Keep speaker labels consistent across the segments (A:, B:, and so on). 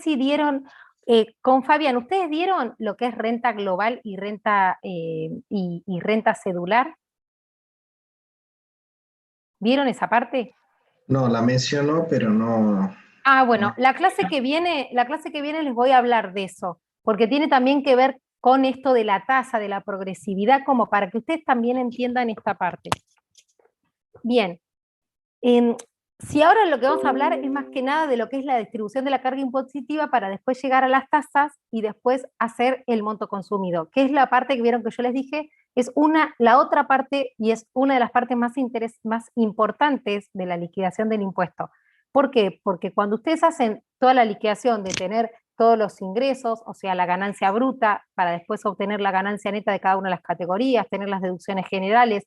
A: si dieron, con Fabián, ¿ustedes dieron lo que es renta global y y renta cedular? ¿Vieron esa parte?
B: No, la mencionó, pero no.
A: Ah, bueno,
B: No.
A: la clase que viene les voy a hablar de eso, porque tiene también que ver con esto de la tasa, de la progresividad, como para que ustedes también entiendan esta parte. Bien, em, si ahora lo que vamos a hablar es más que nada de lo que es la distribución de la carga impositiva para después llegar a las tasas y después hacer el monto consumido, que es la parte que vieron que yo les dije, es la otra parte y es una de las partes más importantes de la liquidación del impuesto. ¿Por qué? Porque cuando ustedes hacen toda la liquidación de tener todos los ingresos, o sea, la ganancia bruta, para después obtener la ganancia neta de cada una de las categorías, tener las deducciones generales,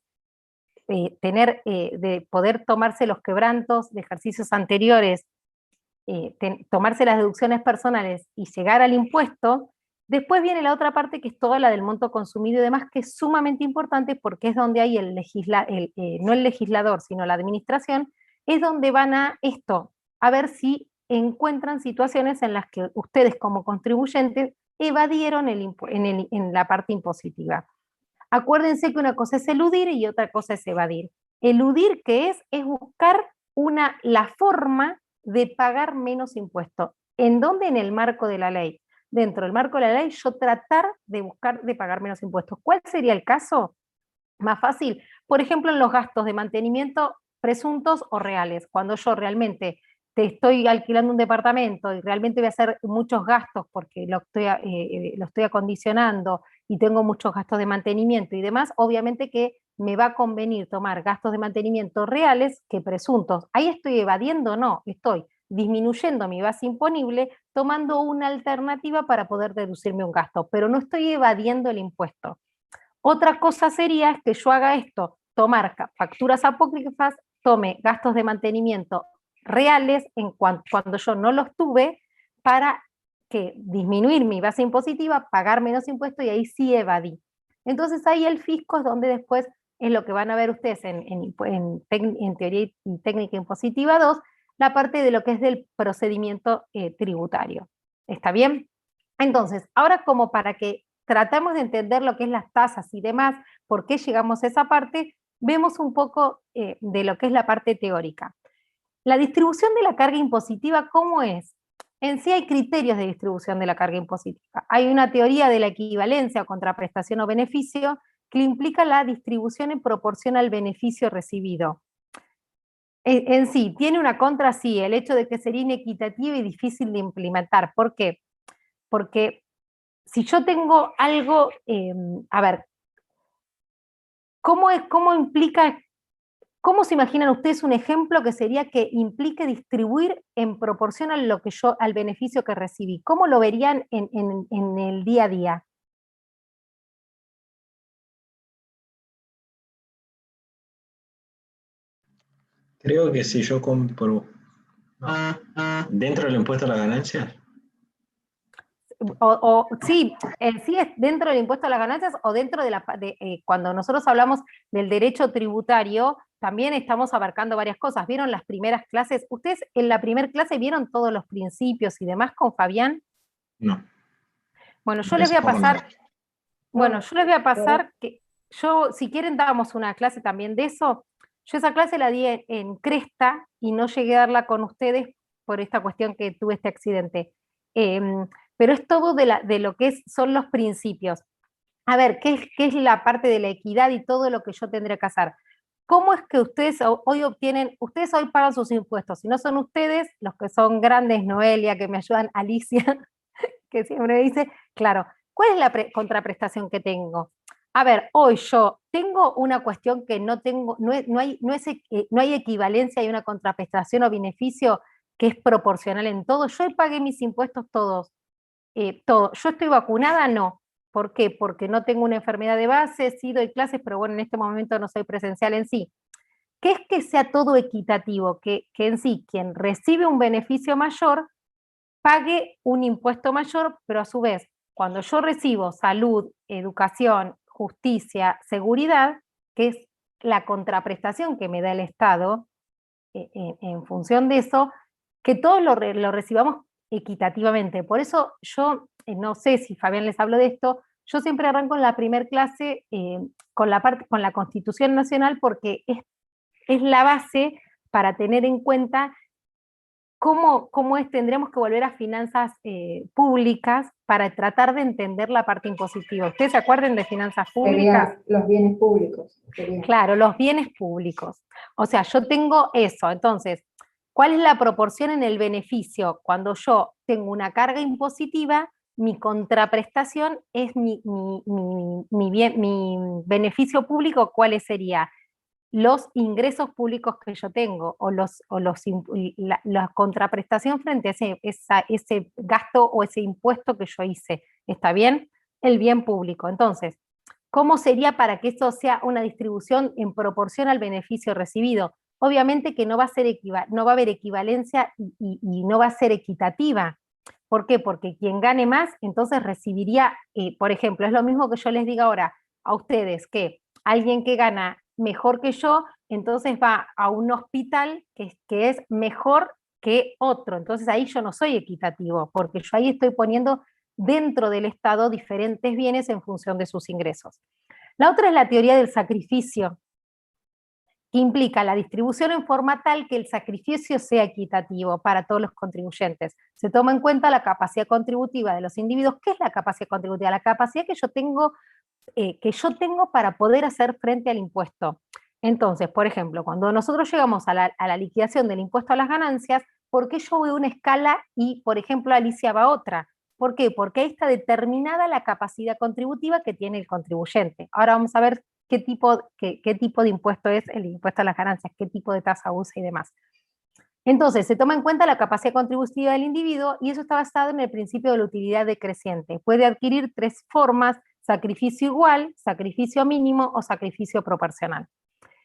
A: de poder tomarse los quebrantos de ejercicios anteriores, tomarse las deducciones personales y llegar al impuesto, después viene la otra parte que es toda la del monto consumido y demás, que es sumamente importante porque es donde hay no el legislador, sino la administración, es donde van a ver si encuentran situaciones en las que ustedes como contribuyentes evadieron en la parte impositiva. Acuérdense que una cosa es eludir y otra cosa es evadir. Eludir, ¿qué es buscar la forma de pagar menos impuestos. ¿En dónde? En el marco de la ley. Dentro del marco de la ley, yo tratar de buscar de pagar menos impuestos. ¿Cuál sería el caso? Más fácil. Por ejemplo, en los gastos de mantenimiento presuntos o reales. Cuando yo realmente te estoy alquilando un departamento y realmente voy a hacer muchos gastos porque lo estoy acondicionando y tengo muchos gastos de mantenimiento y demás, obviamente que me va a convenir tomar gastos de mantenimiento reales que presuntos. Ahí estoy evadiendo, no, estoy disminuyendo mi base imponible, tomando una alternativa para poder deducirme un gasto, pero no estoy evadiendo el impuesto. Otra cosa sería que yo haga esto, tomar facturas apócrifas, tome gastos de mantenimiento reales cuando yo no los tuve, para que disminuir mi base impositiva, pagar menos impuestos y ahí sí evadí. Entonces ahí el fisco es donde después es lo que van a ver ustedes en teoría y técnica impositiva 2, la parte de lo que es del procedimiento tributario. ¿Está bien? Entonces, ahora como para que tratamos de entender lo que es las tasas y demás, por qué llegamos a esa parte, vemos un poco de lo que es la parte teórica. La distribución de la carga impositiva, ¿cómo es? En sí hay criterios de distribución de la carga impositiva. Hay una teoría de la equivalencia o contraprestación o beneficio que implica la distribución en proporción al beneficio recibido. En sí, tiene una contra, sí, el hecho de que sería inequitativa y difícil de implementar. ¿Por qué? Porque si yo tengo algo, a ver, ¿cómo implica, cómo se imaginan ustedes un ejemplo que sería que implique distribuir en proporción a lo que al beneficio que recibí? ¿Cómo lo verían en el día a día?
B: Creo que si yo compro dentro del impuesto a la ganancia,
A: Sí, sí es dentro del impuesto a las ganancias o dentro cuando nosotros hablamos del derecho tributario, también estamos abarcando varias cosas. ¿Vieron las primeras clases? ¿Ustedes en la primera clase vieron todos los principios y demás con Fabián?
B: no.
A: Bueno, yo les voy
B: Empecé
A: a
B: con la.
A: pasar, bueno, yo les voy a pasar que si quieren damos una clase también de eso. Yo esa clase la di en Cresta y no llegué a darla con ustedes por esta cuestión que tuve este accidente. Pero es todo de lo que son los principios. A ver, ¿qué es la parte de la equidad y todo lo que yo tendría que hacer? ¿Cómo es que ustedes ustedes hoy pagan sus impuestos? Si no son ustedes, los que son grandes, Noelia, que me ayudan, Alicia, que siempre me dice, claro, ¿cuál es la contraprestación que tengo? A ver, hoy yo tengo una cuestión que no tengo, no hay equivalencia, hay una contraprestación o beneficio que es proporcional en todo. Yo pagué mis impuestos todos, todo. ¿Yo estoy vacunada? No. ¿Por qué? Porque no tengo una enfermedad de base, sí doy clases, pero bueno, en este momento no soy presencial en sí. ¿Qué es que sea todo equitativo? Que en sí, quien recibe un beneficio mayor pague un impuesto mayor, pero a su vez, cuando yo recibo salud, educación, justicia, seguridad, que es la contraprestación que me da el Estado, en función de eso, que todos lo recibamos equitativamente. Por eso yo, no sé si Fabián les habló de esto, yo siempre arranco en la primer clase con la Constitución Nacional, porque es la base para tener en cuenta tendremos que volver a finanzas públicas para tratar de entender la parte impositiva. ¿Ustedes se acuerdan de finanzas públicas?
C: Serían los bienes públicos.
A: Claro, los bienes públicos. O sea, yo tengo eso. Entonces, ¿cuál es la proporción en el beneficio? Cuando yo tengo una carga impositiva, mi contraprestación es mi beneficio público, ¿cuál sería? Los ingresos públicos que yo tengo, o la contraprestación frente a ese gasto o ese impuesto que yo hice. ¿Está bien? El bien público. Entonces, ¿cómo sería para que eso sea una distribución en proporción al beneficio recibido? Obviamente que no va a haber equivalencia y no va a ser equitativa. ¿Por qué? Porque quien gane más, entonces recibiría, por ejemplo, es lo mismo que yo les diga ahora a ustedes, que alguien que gana mejor que yo, entonces va a un hospital que es mejor que otro. Entonces ahí yo no soy equitativo, porque yo ahí estoy poniendo dentro del Estado diferentes bienes en función de sus ingresos. La otra es la teoría del sacrificio, que implica la distribución en forma tal que el sacrificio sea equitativo para todos los contribuyentes. Se toma en cuenta la capacidad contributiva de los individuos. ¿Qué es la capacidad contributiva? La capacidad que yo tengo para poder hacer frente al impuesto. Entonces, por ejemplo, cuando nosotros llegamos a la liquidación del impuesto a las ganancias, ¿por qué yo voy a una escala y, por ejemplo, Alicia va a otra? ¿Por qué? Porque ahí está determinada la capacidad contributiva que tiene el contribuyente. Ahora vamos a ver qué tipo de impuesto es el impuesto a las ganancias, qué tipo de tasa usa y demás. Entonces, se toma en cuenta la capacidad contributiva del individuo y eso está basado en el principio de la utilidad decreciente. Puede adquirir tres formas: sacrificio igual, sacrificio mínimo o sacrificio proporcional.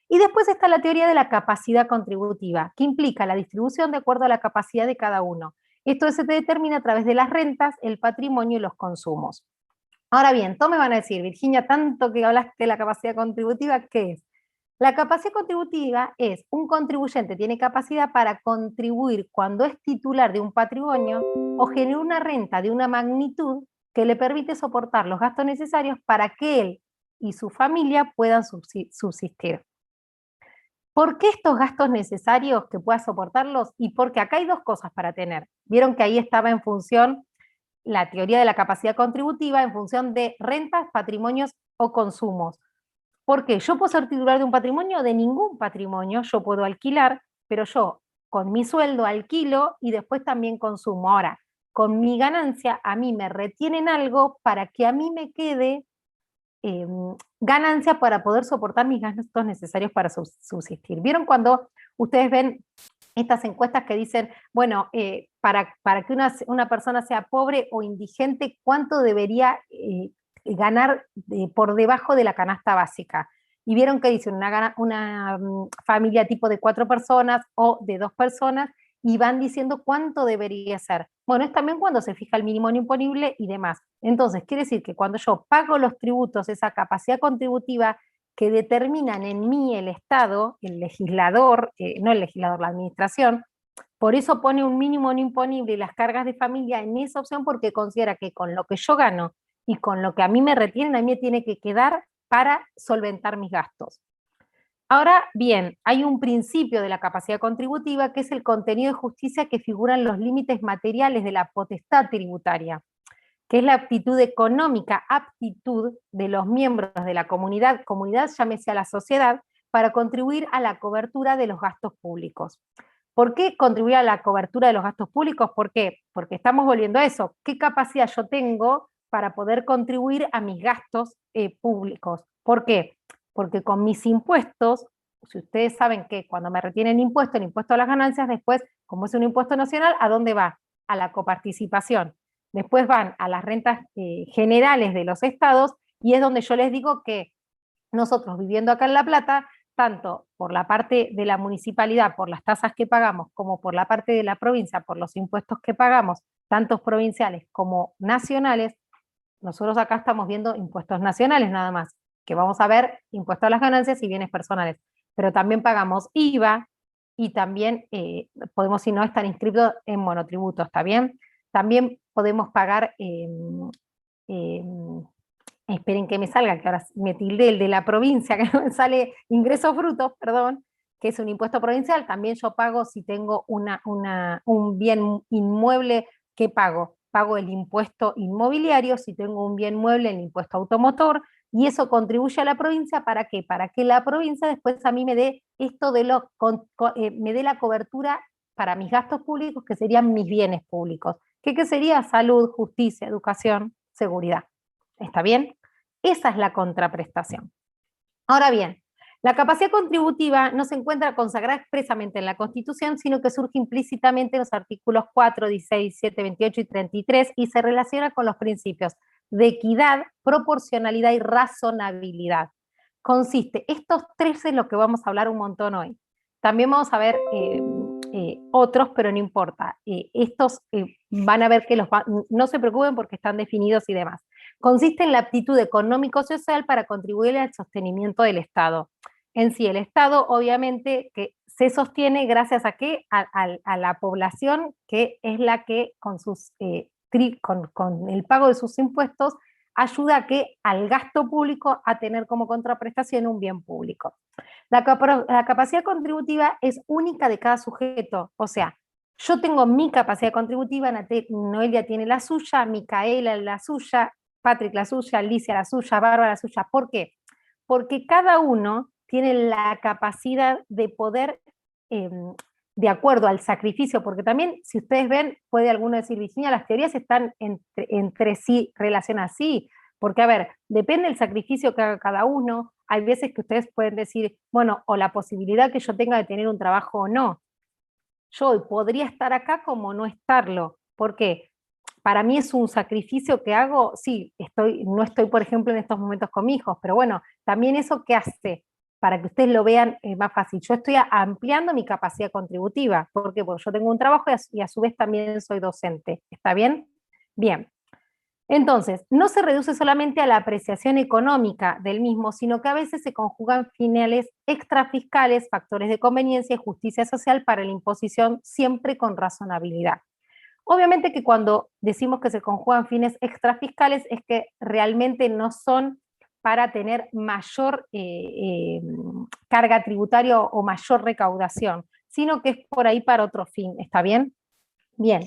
A: Y después está la teoría de la capacidad contributiva, que implica la distribución de acuerdo a la capacidad de cada uno. Esto se determina a través de las rentas, el patrimonio y los consumos. Ahora bien, todos me van a decir, Virginia, tanto que hablaste de la capacidad contributiva, ¿qué es? La capacidad contributiva es un contribuyente tiene capacidad para contribuir cuando es titular de un patrimonio o genera una renta de una magnitud que le permite soportar los gastos necesarios para que él y su familia puedan subsistir. ¿Por qué estos gastos necesarios que pueda soportarlos? Y porque acá hay dos cosas para tener. Vieron que ahí estaba en función la teoría de la capacidad contributiva en función de rentas, patrimonios o consumos. Porque yo puedo ser titular de un patrimonio o de ningún patrimonio, yo puedo alquilar, pero yo con mi sueldo alquilo y después también consumo. Ahora, con mi ganancia a mí me retienen algo para que a mí me quede ganancia para poder soportar mis gastos necesarios para subsistir. ¿Vieron cuando ustedes ven estas encuestas que dicen, bueno, para que una persona sea pobre o indigente, ¿cuánto debería ganar por debajo de la canasta básica? Y vieron que dicen una familia tipo de 4 personas o de 2 personas, y van diciendo cuánto debería ser. Bueno, es también cuando se fija el mínimo no imponible y demás. Entonces, quiere decir que cuando yo pago los tributos, esa capacidad contributiva que determinan en mí el Estado, el legislador, no el legislador, la administración, por eso pone un mínimo no imponible y las cargas de familia en esa opción, porque considera que con lo que yo gano y con lo que a mí me retienen, a mí me tiene que quedar para solventar mis gastos. Ahora bien, hay un principio de la capacidad contributiva que es el contenido de justicia que figura en los límites materiales de la potestad tributaria, que es la aptitud económica, aptitud de los miembros de la comunidad llámese a la sociedad, para contribuir a la cobertura de los gastos públicos. ¿Por qué contribuir a la cobertura de los gastos públicos? ¿Por qué? Porque estamos volviendo a eso. ¿Qué capacidad yo tengo para poder contribuir a mis gastos públicos? ¿Por qué? Porque con mis impuestos, si ustedes saben que cuando me retienen impuesto, el impuesto a las ganancias, después, como es un impuesto nacional, ¿a dónde va? A la coparticipación. Después van a las rentas generales de los estados, y es donde yo les digo que nosotros viviendo acá en La Plata, tanto por la parte de la municipalidad, por las tasas que pagamos, como por la parte de la provincia, por los impuestos que pagamos, tantos provinciales como nacionales, nosotros acá estamos viendo impuestos nacionales nada más, que vamos a ver impuestos a las ganancias y bienes personales, pero también pagamos IVA y también podemos, si no, estar inscritos en monotributo, ¿está bien? También podemos pagar, esperen que me salga, que ahora me tildé el de la provincia, que no me sale ingresos brutos, perdón, que es un impuesto provincial. También yo pago si tengo un bien inmueble, ¿qué pago? Pago el impuesto inmobiliario, si tengo un bien mueble, el impuesto automotor, y eso contribuye a la provincia, ¿para qué? Para que la provincia después a mí me dé esto de me dé la cobertura para mis gastos públicos, que serían mis bienes públicos. ¿Qué sería? Salud, justicia, educación, seguridad. ¿Está bien? Esa es la contraprestación. Ahora bien, la capacidad contributiva no se encuentra consagrada expresamente en la Constitución, sino que surge implícitamente en los artículos 4, 16, 17, 28 y 33 y se relaciona con los principios de equidad, proporcionalidad y razonabilidad. Consiste, estos tres es lo que vamos a hablar un montón hoy. También vamos a ver otros, pero no importa. Estos van a ver que no se preocupen porque están definidos y demás. Consiste en la aptitud económico-social para contribuir al sostenimiento del Estado. En sí, el Estado obviamente que se sostiene gracias a qué? A la población, que es la que con el pago de sus impuestos ayuda a que al gasto público a tener como contraprestación un bien público. La capacidad contributiva es única de cada sujeto, o sea, yo tengo mi capacidad contributiva, Noelia tiene la suya, Micaela la suya, Patrick la suya, Alicia la suya, Bárbara la suya. ¿Por qué? Porque cada uno tiene la capacidad de poder, de acuerdo al sacrificio, porque también, si ustedes ven, puede alguno decir, Virginia, las teorías están entre sí relacionadas, sí, porque a ver, depende del sacrificio que haga cada uno. Hay veces que ustedes pueden decir, bueno, o la posibilidad que yo tenga de tener un trabajo o no. Yo podría estar acá como no estarlo. ¿Por qué? Para mí es un sacrificio que hago, sí, no estoy, por ejemplo, en estos momentos con mis hijos, pero bueno, también eso que hace, para que ustedes lo vean más fácil. Yo estoy ampliando mi capacidad contributiva. ¿Por qué? Porque yo tengo un trabajo y a su vez también soy docente. ¿Está bien? Bien. Entonces, no se reduce solamente a la apreciación económica del mismo, sino que a veces se conjugan fines extrafiscales, factores de conveniencia y justicia social para la imposición, siempre con razonabilidad. Obviamente que cuando decimos que se conjugan fines extrafiscales es que realmente no son para tener mayor carga tributaria o mayor recaudación, sino que es por ahí para otro fin. ¿Está bien? Bien.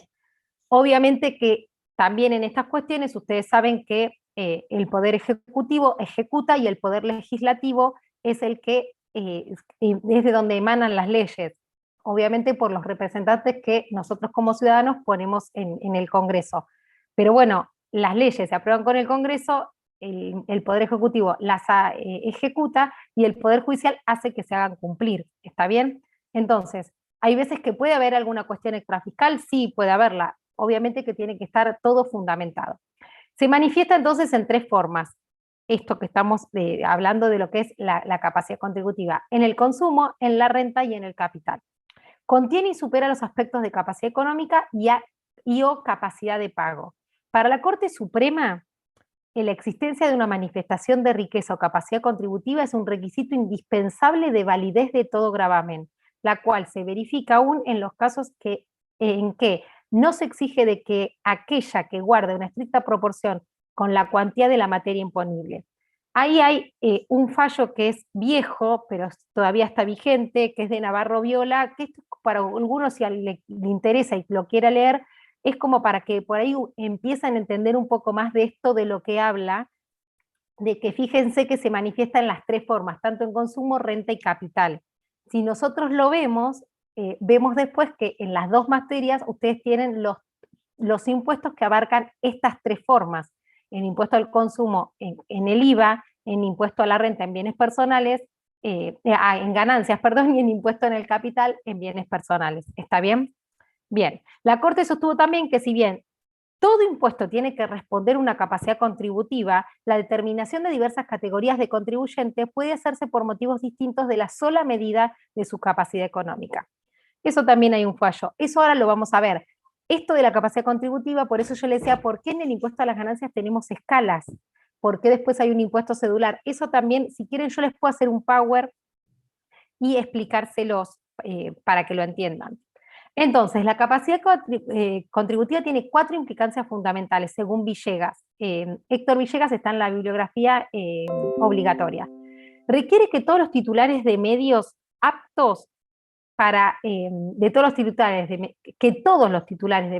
A: Obviamente que también en estas cuestiones ustedes saben que el Poder Ejecutivo ejecuta y el Poder Legislativo es el que es de donde emanan las leyes, obviamente por los representantes que nosotros como ciudadanos ponemos en el Congreso. Pero bueno, las leyes se aprueban con el Congreso, el Poder Ejecutivo las ejecuta y el Poder Judicial hace que se hagan cumplir. ¿Está bien? Entonces, ¿hay veces que puede haber alguna cuestión extrafiscal? Sí, puede haberla. Obviamente que tiene que estar todo fundamentado. Se manifiesta entonces en tres formas, esto que estamos hablando de lo que es la capacidad contributiva, en el consumo, en la renta y en el capital. Contiene y supera los aspectos de capacidad económica y o capacidad de pago. Para la Corte Suprema, la existencia de una manifestación de riqueza o capacidad contributiva es un requisito indispensable de validez de todo gravamen, la cual se verifica aún en los casos en que no se exige de que aquella que guarde una estricta proporción con la cuantía de la materia imponible. Ahí hay un fallo que es viejo, pero todavía está vigente, que es de Navarro Viola, que esto para algunos si le interesa y lo quiera leer, es como para que por ahí empiezan a entender un poco más de esto de lo que habla, de que fíjense que se manifiesta en las tres formas, tanto en consumo, renta y capital. Si nosotros lo vemos, vemos después que en las dos materias ustedes tienen los impuestos que abarcan estas tres formas, el impuesto al consumo en el IVA, en impuesto a la renta en bienes personales, en ganancias, perdón, y en impuesto en el capital en bienes personales. ¿Está bien? Bien, la Corte sostuvo también que si bien todo impuesto tiene que responder una capacidad contributiva, la determinación de diversas categorías de contribuyentes puede hacerse por motivos distintos de la sola medida de su capacidad económica. Eso también hay un fallo. Eso ahora lo vamos a ver. Esto de la capacidad contributiva, por eso yo le decía, ¿por qué en el impuesto a las ganancias tenemos escalas? ¿Por qué después hay un impuesto cedular? Eso también, si quieren, yo les puedo hacer un power y explicárselos para que lo entiendan. Entonces, la capacidad contributiva tiene 4 implicancias fundamentales, según Villegas. Héctor Villegas está en la bibliografía obligatoria. Requiere que todos los titulares de medios aptos para, que todos los titulares de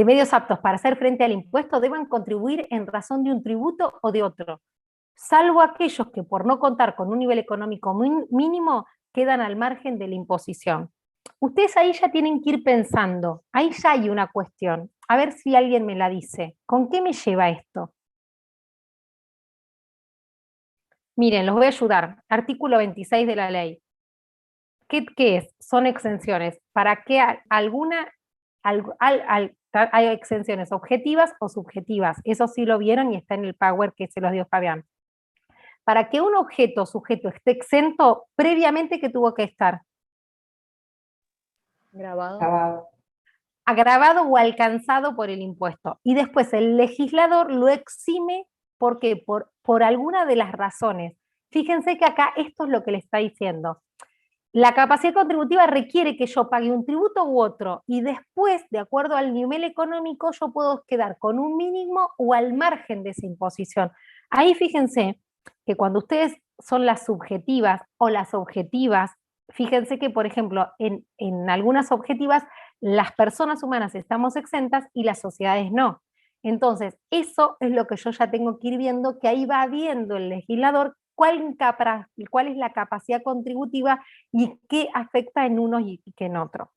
A: medios aptos para hacer frente al impuesto deban contribuir en razón de un tributo o de otro, salvo aquellos que por no contar con un nivel económico mínimo quedan al margen de la imposición. Ustedes ahí ya tienen que ir pensando, ahí ya hay una cuestión, a ver si alguien me la dice. ¿Con qué me lleva esto? Miren, los voy a ayudar. Artículo 26 de la ley. ¿Qué es? Son exenciones. ¿Para qué hay exenciones objetivas o subjetivas? Eso sí lo vieron y está en el Power que se los dio Fabián. Para que un objeto sujeto esté exento, previamente, ¿qué tuvo que estar?
C: Grabado.
A: Agravado o alcanzado por el impuesto. Y después el legislador lo exime porque por alguna de las razones. Fíjense que acá esto es lo que le está diciendo. La capacidad contributiva requiere que yo pague un tributo u otro, y después, de acuerdo al nivel económico, yo puedo quedar con un mínimo o al margen de esa imposición. Ahí fíjense que cuando ustedes son las subjetivas o las objetivas, fíjense que, por ejemplo, en algunas objetivas, las personas humanas estamos exentas y las sociedades no. Entonces, eso es lo que yo ya tengo que ir viendo, que ahí va viendo el legislador cuál es la capacidad contributiva y qué afecta en uno y qué en otro.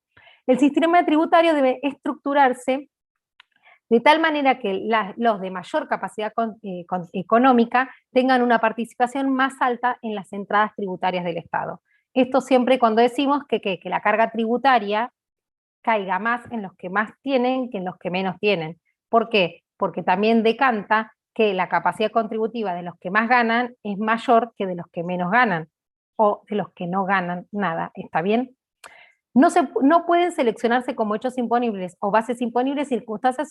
A: El sistema tributario debe estructurarse de tal manera que los de mayor capacidad económica tengan una participación más alta en las entradas tributarias del Estado. Esto siempre cuando decimos que la carga tributaria caiga más en los que más tienen que en los que menos tienen. ¿Por qué? Porque también decanta que la capacidad contributiva de los que más ganan es mayor que de los que menos ganan, o de los que no ganan nada, ¿está bien? No pueden seleccionarse como hechos imponibles o bases imponibles circunstancias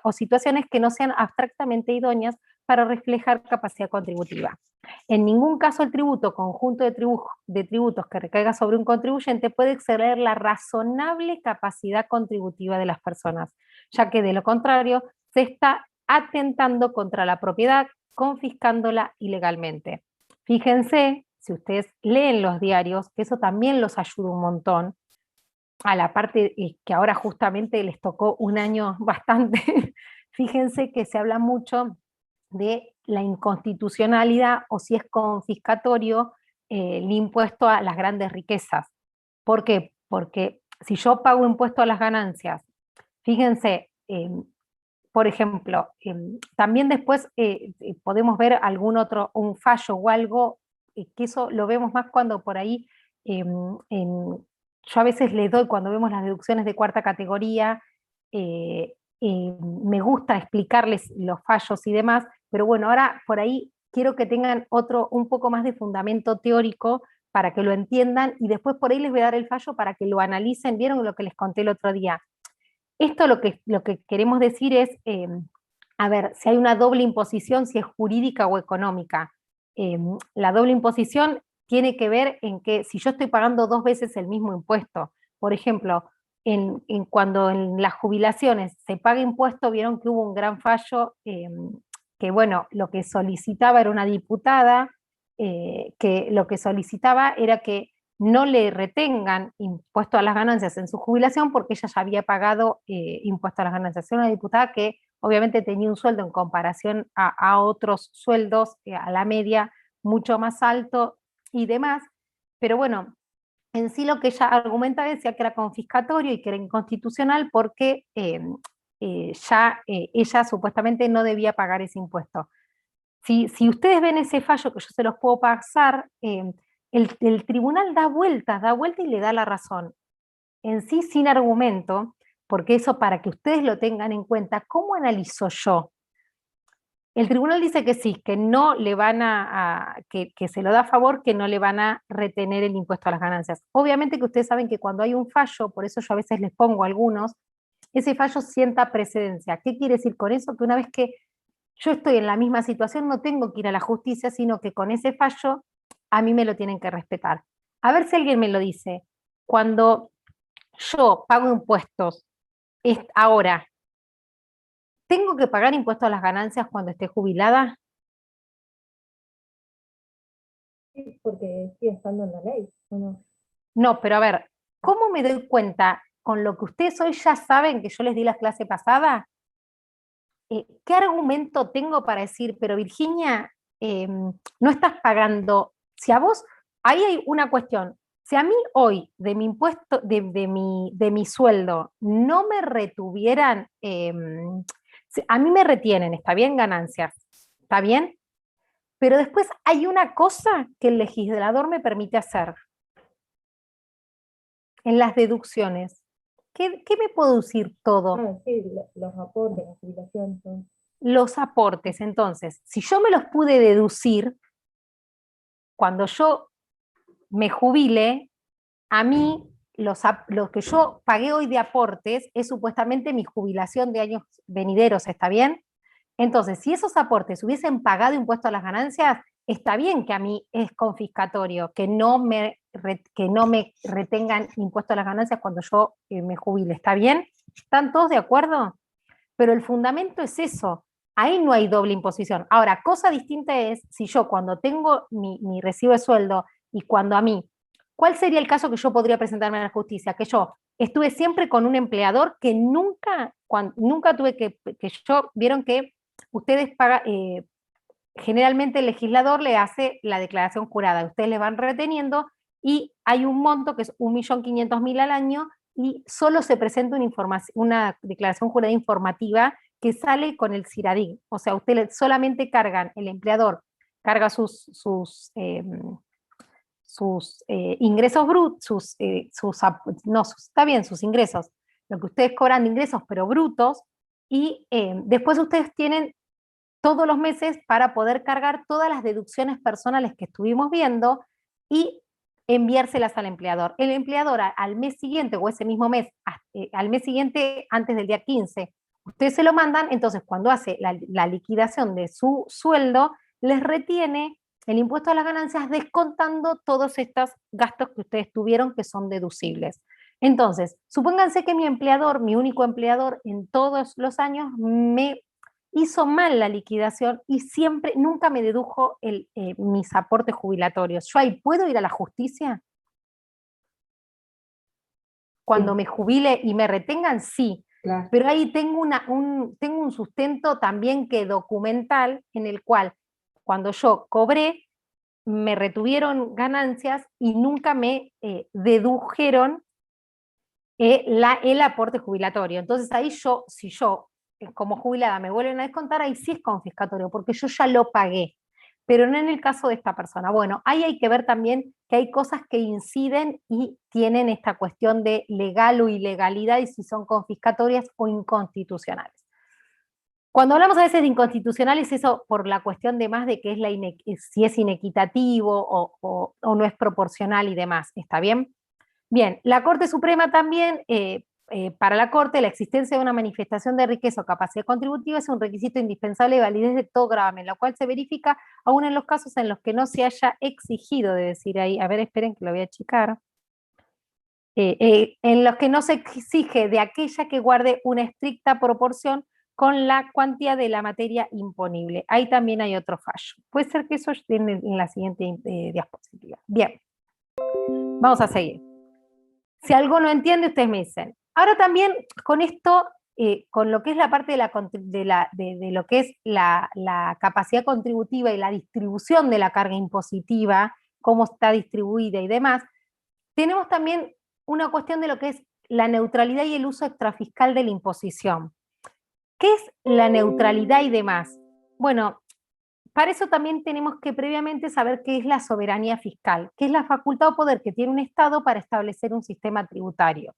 A: o situaciones que no sean abstractamente idóneas para reflejar capacidad contributiva. En ningún caso el tributo, conjunto de tributos que recaiga sobre un contribuyente, puede exceder la razonable capacidad contributiva de las personas, ya que de lo contrario se está atentando contra la propiedad, confiscándola ilegalmente. Fíjense, si ustedes leen los diarios, que eso también los ayuda un montón, a la parte que ahora justamente les tocó un año bastante, fíjense que se habla mucho de la inconstitucionalidad o si es confiscatorio el impuesto a las grandes riquezas. ¿Por qué? Porque si yo pago impuesto a las ganancias, fíjense, por ejemplo, también después podemos ver un fallo o algo, que eso lo vemos más cuando por ahí yo a veces les doy, cuando vemos las deducciones de cuarta categoría, me gusta explicarles los fallos y demás, pero bueno, ahora por ahí quiero que tengan un poco más de fundamento teórico para que lo entiendan, y después por ahí les voy a dar el fallo para que lo analicen. ¿Vieron lo que les conté el otro día? Esto lo que queremos decir es, a ver, si hay una doble imposición, si es jurídica o económica. La doble imposición tiene que ver en que si yo estoy pagando 2 veces el mismo impuesto, por ejemplo, cuando en las jubilaciones se paga impuesto, vieron que hubo un gran fallo, que bueno, lo que solicitaba era una diputada, que lo que solicitaba era que no le retengan impuesto a las ganancias en su jubilación porque ella ya había pagado impuesto a las ganancias. Era una diputada que obviamente tenía un sueldo en comparación a otros sueldos, a la media, mucho más alto y demás, pero bueno, en sí lo que ella argumentaba decía que era confiscatorio y que era inconstitucional porque ella supuestamente no debía pagar ese impuesto. Si ustedes ven ese fallo, que yo se los puedo pasar, el tribunal da vuelta y le da la razón. En sí, sin argumento, porque eso para que ustedes lo tengan en cuenta, ¿cómo analizo yo? El tribunal dice que sí, que no le van que se lo da a favor, que no le van a retener el impuesto a las ganancias. Obviamente que ustedes saben que cuando hay un fallo, por eso yo a veces les pongo algunos, ese fallo sienta precedencia. ¿Qué quiere decir con eso? Que una vez que yo estoy en la misma situación, no tengo que ir a la justicia, sino que con ese fallo a mí me lo tienen que respetar. A ver si alguien me lo dice. cuando yo pago impuestos ahora, ¿tengo que pagar impuestos a las ganancias cuando esté jubilada?
C: Sí, porque sigue estando en la ley, ¿o no?
A: No, pero a ver, ¿cómo me doy cuenta con lo que ustedes hoy ya saben que yo les di la clase pasada? ¿Qué argumento tengo para decir, pero Virginia, no estás pagando? Si a vos, ahí hay una cuestión. Si a mí hoy de mi impuesto, de mi sueldo, no me retuvieran, a mí me retienen, ¿está bien? Ganancias, ¿está bien? Pero después hay una cosa que el legislador me permite hacer en las deducciones. ¿Qué me puedo decir todo?
C: Ah, sí, los aportes, la jubilación, todo.
A: Los aportes. Entonces, si yo me los pude deducir, cuando yo me jubile, a mí lo que yo pagué hoy de aportes es supuestamente mi jubilación de años venideros, ¿está bien? Entonces, si esos aportes hubiesen pagado impuesto a las ganancias, está bien que a mí es confiscatorio, que no me retengan impuesto a las ganancias cuando yo me jubile, ¿está bien? ¿Están todos de acuerdo? Pero el fundamento es eso, ahí no hay doble imposición. Ahora, cosa distinta es si yo cuando tengo mi recibo de sueldo y cuando a mí, ¿cuál sería el caso que yo podría presentarme a la justicia? Que yo estuve siempre con un empleador que nunca tuve vieron que ustedes pagan, generalmente el legislador le hace la declaración jurada, ustedes le van reteniendo y hay un monto que es 1.500.000 al año y solo se presenta una declaración jurada informativa que sale con el CIRADIN. O sea, ustedes solamente cargan, el empleador carga sus ingresos brutos, está bien, sus ingresos, lo que ustedes cobran de ingresos, pero brutos, y después ustedes tienen todos los meses para poder cargar todas las deducciones personales que estuvimos viendo y enviárselas al empleador. El empleador al mes siguiente o ese mismo mes, al mes siguiente antes del día 15, ustedes se lo mandan, entonces cuando hace la liquidación de su sueldo, les retiene el impuesto a las ganancias descontando todos estos gastos que ustedes tuvieron que son deducibles. Entonces, supónganse que mi empleador, mi único empleador en todos los años, me hizo mal la liquidación y nunca me dedujo mis aportes jubilatorios. ¿Yo ahí puedo ir a la justicia? Cuando me jubile y me retengan, sí. Claro. Pero ahí tengo un sustento también que documental en el cual cuando yo cobré, me retuvieron ganancias y nunca me dedujeron el aporte jubilatorio. Entonces ahí si yo como jubilada me vuelven a descontar, ahí sí es confiscatorio, porque yo ya lo pagué, pero no en el caso de esta persona. Bueno, ahí hay que ver también que hay cosas que inciden y tienen esta cuestión de legal o ilegalidad y si son confiscatorias o inconstitucionales. Cuando hablamos a veces de inconstitucionales, eso por la cuestión de más de que si es inequitativo o no es proporcional y demás, ¿está bien? Bien, la Corte Suprema también, para la Corte, la existencia de una manifestación de riqueza o capacidad contributiva es un requisito indispensable de validez de todo gravamen, lo cual se verifica aún en los casos en los que no se haya exigido, de decir ahí, a ver, esperen que lo voy a achicar, en los que no se exige de aquella que guarde una estricta proporción con la cuantía de la materia imponible. Ahí también hay otro fallo. Puede ser que eso esté en la siguiente diapositiva. Bien, vamos a seguir. Si algo no entiende, ustedes me dicen. Ahora también con esto, con lo que es la parte de lo que es la capacidad contributiva y la distribución de la carga impositiva, cómo está distribuida y demás, tenemos también una cuestión de lo que es la neutralidad y el uso extrafiscal de la imposición. ¿Qué es la neutralidad y demás? Bueno, para eso también tenemos que previamente saber qué es la soberanía fiscal, que es la facultad o poder que tiene un Estado para establecer un sistema tributario.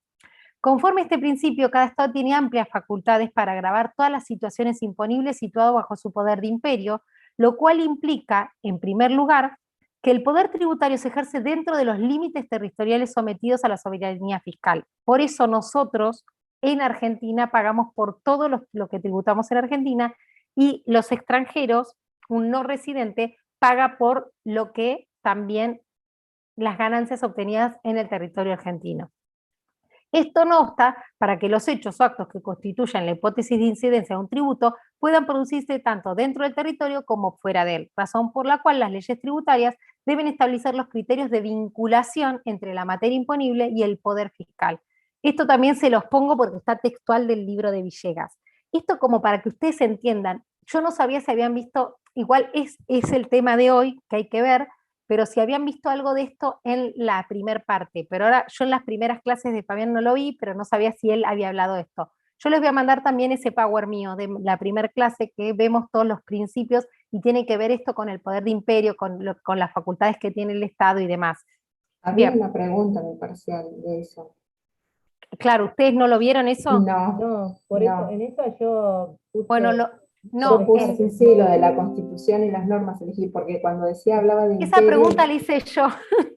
A: Conforme a este principio, cada Estado tiene amplias facultades para gravar todas las situaciones imponibles situadas bajo su poder de imperio, lo cual implica, en primer lugar, que el poder tributario se ejerce dentro de los límites territoriales sometidos a la soberanía fiscal. Por eso nosotros en Argentina pagamos por todo lo que tributamos en Argentina y los extranjeros, un no residente, paga por lo que también las ganancias obtenidas en el territorio argentino. Esto no obsta para que los hechos o actos que constituyan la hipótesis de incidencia de un tributo puedan producirse tanto dentro del territorio como fuera de él, razón por la cual las leyes tributarias deben establecer los criterios de vinculación entre la materia imponible y el poder fiscal. Esto también se los pongo porque está textual del libro de Villegas. Esto como para que ustedes entiendan, yo no sabía si habían visto, igual es el tema de hoy que hay que ver, pero si habían visto algo de esto en la primer parte, pero ahora yo en las primeras clases de Fabián no lo vi, pero no sabía si él había hablado de esto. Yo les voy a mandar también ese Power mío de la primera clase que vemos todos los principios y tiene que ver esto con el poder de imperio, con las facultades que tiene el Estado y demás.
D: Había
A: Bien.
D: una pregunta en el parcial de eso.
A: Claro, ¿ustedes no lo vieron eso?
D: No,
C: No, por
D: no.
C: eso, en eso yo puse.
A: Bueno,
D: Yo puse, sí, lo de la Constitución y las normas elegí, porque cuando decía hablaba de
A: esa
D: imperio.
A: pregunta la hice yo.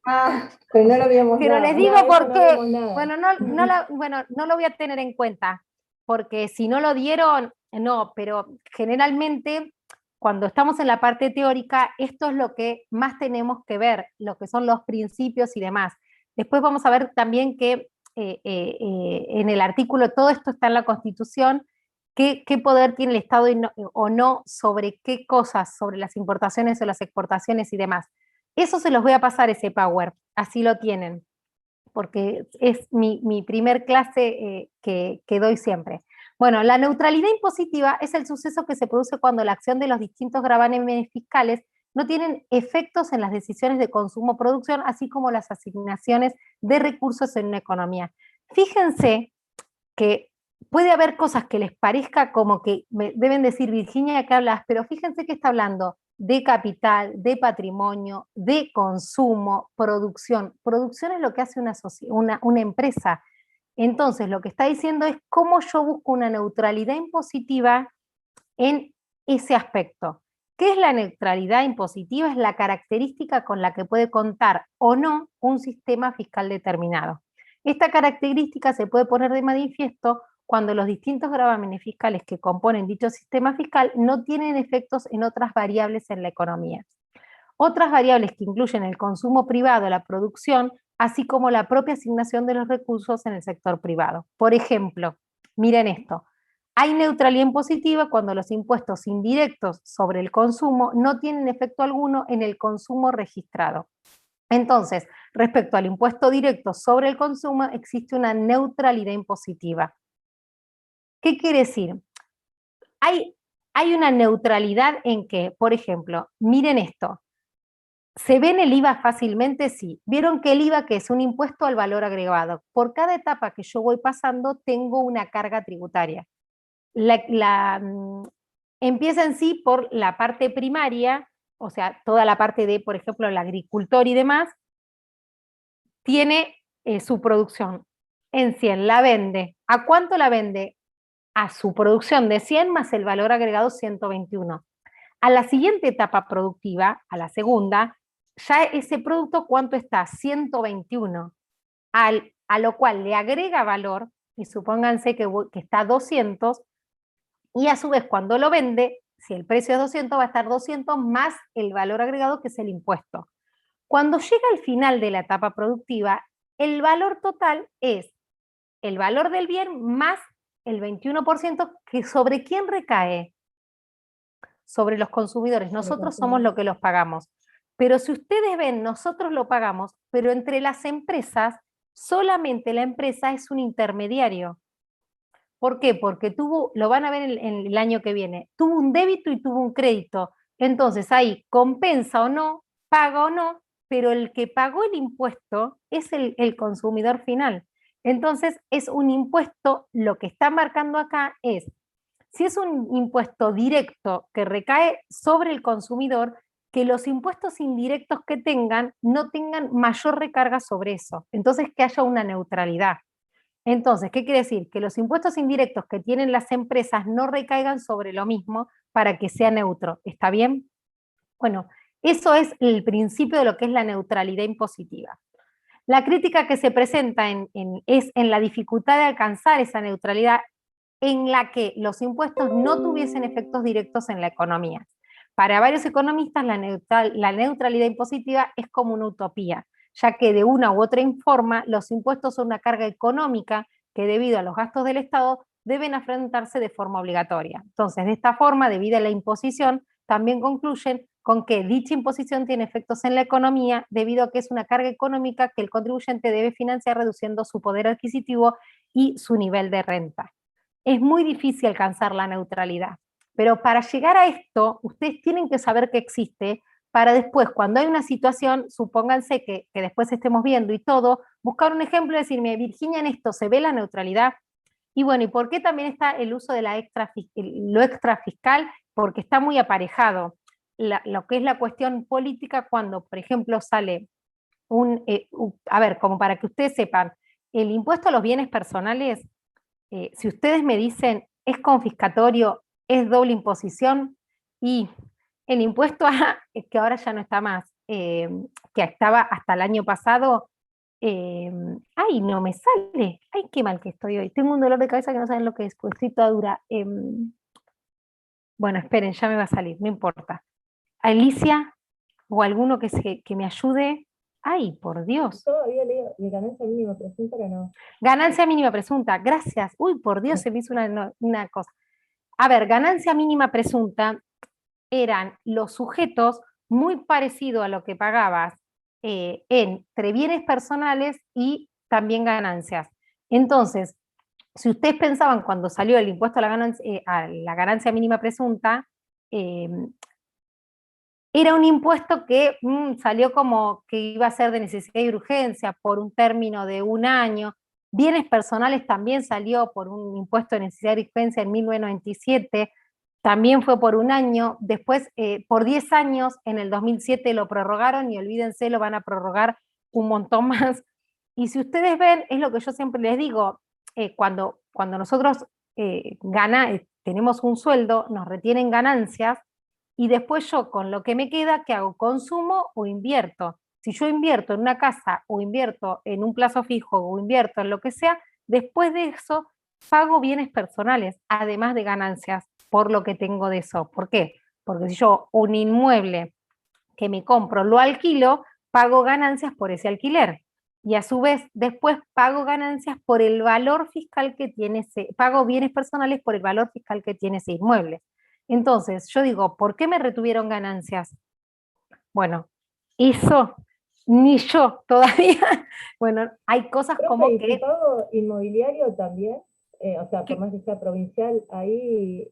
D: Ah, pero no lo habíamos
A: Pero
D: dado.
A: les digo
C: eso
A: por
C: no
A: qué.
C: vimos nada.
A: Bueno, no lo voy a tener en cuenta, porque si no lo dieron, no, pero generalmente cuando estamos en la parte teórica, esto es lo que más tenemos que ver, lo que son los principios y demás. Después vamos a ver también que en el artículo, todo esto está en la Constitución, qué poder tiene el Estado o no sobre qué cosas, sobre las importaciones o las exportaciones y demás. Eso se los voy a pasar ese Power, así lo tienen, porque es mi primer clase que doy siempre. Bueno, la neutralidad impositiva es el suceso que se produce cuando la acción de los distintos gravámenes fiscales no tienen efectos en las decisiones de consumo o producción, así como las asignaciones de recursos en una economía. Fíjense que puede haber cosas que les parezca como que me deben decir, Virginia, ¿de qué hablas? Pero fíjense que está hablando de capital, de patrimonio, de consumo, producción. Producción es lo que hace una empresa. Entonces, lo que está diciendo es cómo yo busco una neutralidad impositiva en ese aspecto. ¿Qué es la neutralidad impositiva? Es la característica con la que puede contar o no un sistema fiscal determinado. Esta característica se puede poner de manifiesto cuando los distintos gravámenes fiscales que componen dicho sistema fiscal no tienen efectos en otras variables en la economía. Otras variables que incluyen el consumo privado, la producción, así como la propia asignación de los recursos en el sector privado. Por ejemplo, miren esto, hay neutralidad impositiva cuando los impuestos indirectos sobre el consumo no tienen efecto alguno en el consumo registrado. Entonces, respecto al impuesto directo sobre el consumo, existe una neutralidad impositiva. ¿Qué quiere decir? Hay una neutralidad en que, por ejemplo, miren esto, ¿se ven el IVA fácilmente? Sí. Vieron que el IVA, que es un impuesto al valor agregado, por cada etapa que yo voy pasando tengo una carga tributaria. Empieza en sí por la parte primaria, o sea, toda la parte de, por ejemplo, el agricultor y demás, tiene su producción en 100, la vende. ¿A cuánto la vende? A su producción de 100 más el valor agregado 121. A la siguiente etapa productiva, a la segunda, ya ese producto, ¿cuánto está? 121. A lo cual le agrega valor, y supónganse que está 200, y a su vez cuando lo vende, si el precio es 200, va a estar 200 más el valor agregado, que es el impuesto. Cuando llega al final de la etapa productiva, el valor total es el valor del bien más el 21%, que ¿sobre quién recae? Sobre los consumidores. Nosotros somos los que los pagamos. Pero si ustedes ven, nosotros lo pagamos, pero entre las empresas, solamente la empresa es un intermediario. ¿Por qué? Porque lo van a ver en el año que viene, tuvo un débito y tuvo un crédito. Entonces ahí compensa o no, paga o no, pero el que pagó el impuesto es el consumidor final. Entonces es un impuesto, lo que está marcando acá es, si es un impuesto directo que recae sobre el consumidor, que los impuestos indirectos que tengan no tengan mayor recarga sobre eso. Entonces que haya una neutralidad. Entonces, ¿qué quiere decir? Que los impuestos indirectos que tienen las empresas no recaigan sobre lo mismo para que sea neutro. ¿Está bien? Bueno, eso es el principio de lo que es la neutralidad impositiva. La crítica que se presenta es en la dificultad de alcanzar esa neutralidad en la que los impuestos no tuviesen efectos directos en la economía. Para varios economistas, la neutralidad impositiva es como una utopía. ya que de una u otra forma los impuestos son una carga económica que debido a los gastos del Estado deben afrontarse de forma obligatoria. Entonces, de esta forma, debido a la imposición, también concluyen con que dicha imposición tiene efectos en la economía debido a que es una carga económica que el contribuyente debe financiar reduciendo su poder adquisitivo y su nivel de renta. Es muy difícil alcanzar la neutralidad, pero para llegar a esto, ustedes tienen que saber que existe para después, cuando hay una situación, supónganse que después estemos viendo y todo, buscar un ejemplo y decirme, Virginia, en esto se ve la neutralidad. Y bueno, ¿y por qué también está el uso de lo extrafiscal? Porque está muy aparejado. Lo que es la cuestión política cuando, por ejemplo, sale a ver, como para que ustedes sepan, el impuesto a los bienes personales, si ustedes me dicen, es confiscatorio, es doble imposición, y el impuesto a, que ahora ya no está más, que estaba hasta el año pasado, ay, no me sale, ay, qué mal que estoy hoy, tengo un dolor de cabeza que no saben lo que es, pues estoy toda dura. Bueno, esperen, ya me va a salir, no importa. Alicia, o alguno que me ayude. Ay, por Dios.
C: Yo había leído, y ganancia mínima presunta, pero no.
A: Ganancia mínima presunta, gracias. Uy, por Dios, se me hizo una cosa. A ver, ganancia mínima presunta eran los sujetos muy parecidos a lo que pagabas entre bienes personales y también ganancias. Entonces, si ustedes pensaban cuando salió el impuesto a la ganancia mínima presunta, era un impuesto que salió como que iba a ser de necesidad y urgencia por un término de un año. Bienes personales también salió por un impuesto de necesidad y urgencia en 1997, también fue por un año. Después, por 10 años, en el 2007 lo prorrogaron y olvídense, lo van a prorrogar un montón más. Y si ustedes ven, es lo que yo siempre les digo, cuando nosotros tenemos un sueldo, nos retienen ganancias, y después yo con lo que me queda, ¿qué hago? ¿Consumo o invierto? Si yo invierto en una casa o invierto en un plazo fijo o invierto en lo que sea, después de eso pago bienes personales, además de ganancias por lo que tengo de eso. ¿Por qué? Porque si yo un inmueble que me compro lo alquilo, pago ganancias por ese alquiler. Y a su vez, después pago ganancias por el valor fiscal que tiene pago bienes personales por el valor fiscal que tiene ese inmueble. Entonces, yo digo, ¿por qué me retuvieron ganancias? Bueno, eso ni yo todavía. Bueno, hay cosas como
C: ¿Y
A: que...
C: tu pago inmobiliario también? O sea,
A: ¿Qué?
C: por más que sea provincial, ahí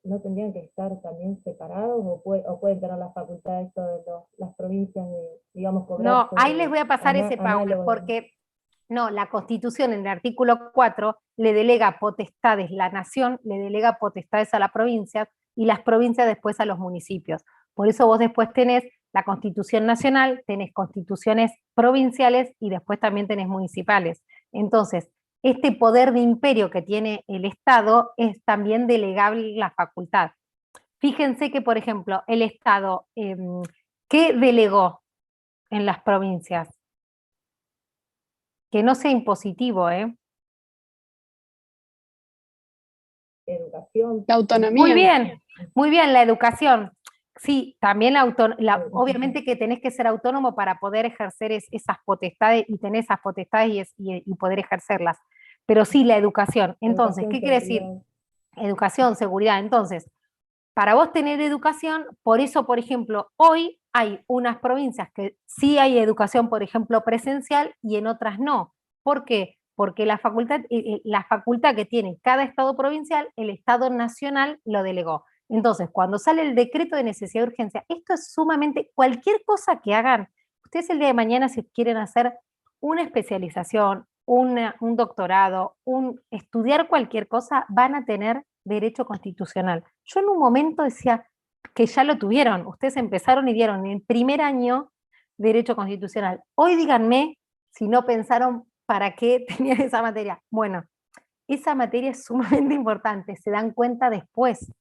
C: no tendrían que estar también separados o pueden tener la facultad de esto de las provincias de, digamos, cobrar
A: No, ahí les
C: sobre
A: voy a pasar ese, Paula,
C: análogo.
A: porque no, la Constitución en el artículo 4 le delega potestades, la nación le delega potestades a las provincias y las provincias después a los municipios. Por eso vos después tenés la Constitución nacional, tenés constituciones provinciales y después también tenés municipales. Entonces, este poder de imperio que tiene el Estado es también delegable la facultad. Fíjense que, por ejemplo, el Estado, ¿qué delegó en las provincias? Que no sea impositivo, ¿eh?
C: Educación.
E: La autonomía.
A: Muy bien, la educación. Sí, también obviamente que tenés que ser autónomo para poder ejercer esas potestades y tener esas potestades y poder ejercerlas. Pero sí, la educación. Entonces, ¿qué quiere decir? Educación, seguridad. Entonces, para vos tener educación, por eso, por ejemplo, hoy hay unas provincias que sí hay educación, por ejemplo, presencial y en otras no. ¿Por qué? Porque la facultad que tiene cada estado provincial, el Estado nacional lo delegó. Entonces, cuando sale el decreto de necesidad de urgencia, esto es sumamente, cualquier cosa que hagan, ustedes el día de mañana si quieren hacer una especialización, un doctorado, estudiar cualquier cosa, van a tener derecho constitucional. Yo en un momento decía que ya lo tuvieron, ustedes empezaron y dieron en el primer año derecho constitucional. Hoy díganme si no pensaron para qué tenían esa materia. Bueno, esa materia es sumamente importante, se dan cuenta después.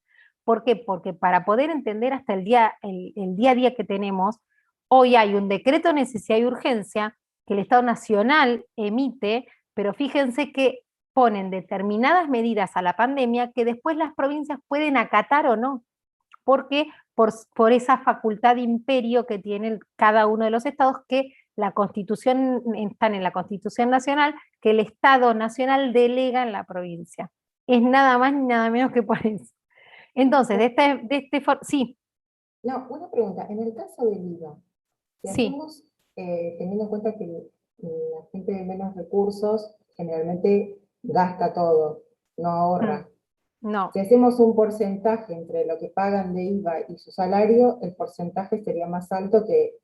A: ¿Por qué? Porque para poder entender hasta el día a día que tenemos, hoy hay un decreto de necesidad y urgencia que el Estado Nacional emite, pero fíjense que ponen determinadas medidas a la pandemia que después las provincias pueden acatar o no, porque por esa facultad de imperio que tienen cada uno de los estados que La Constitución, están en la Constitución Nacional, que el Estado Nacional delega en la provincia. Es nada más ni nada menos que por eso. Entonces, sí,
D: No, una pregunta. En el caso del IVA, si
A: sí.
D: hacemos, teniendo en cuenta que la gente de menos recursos generalmente gasta todo, no ahorra.
A: No,
D: Si hacemos un porcentaje entre lo que pagan de IVA y su salario, el porcentaje sería más alto que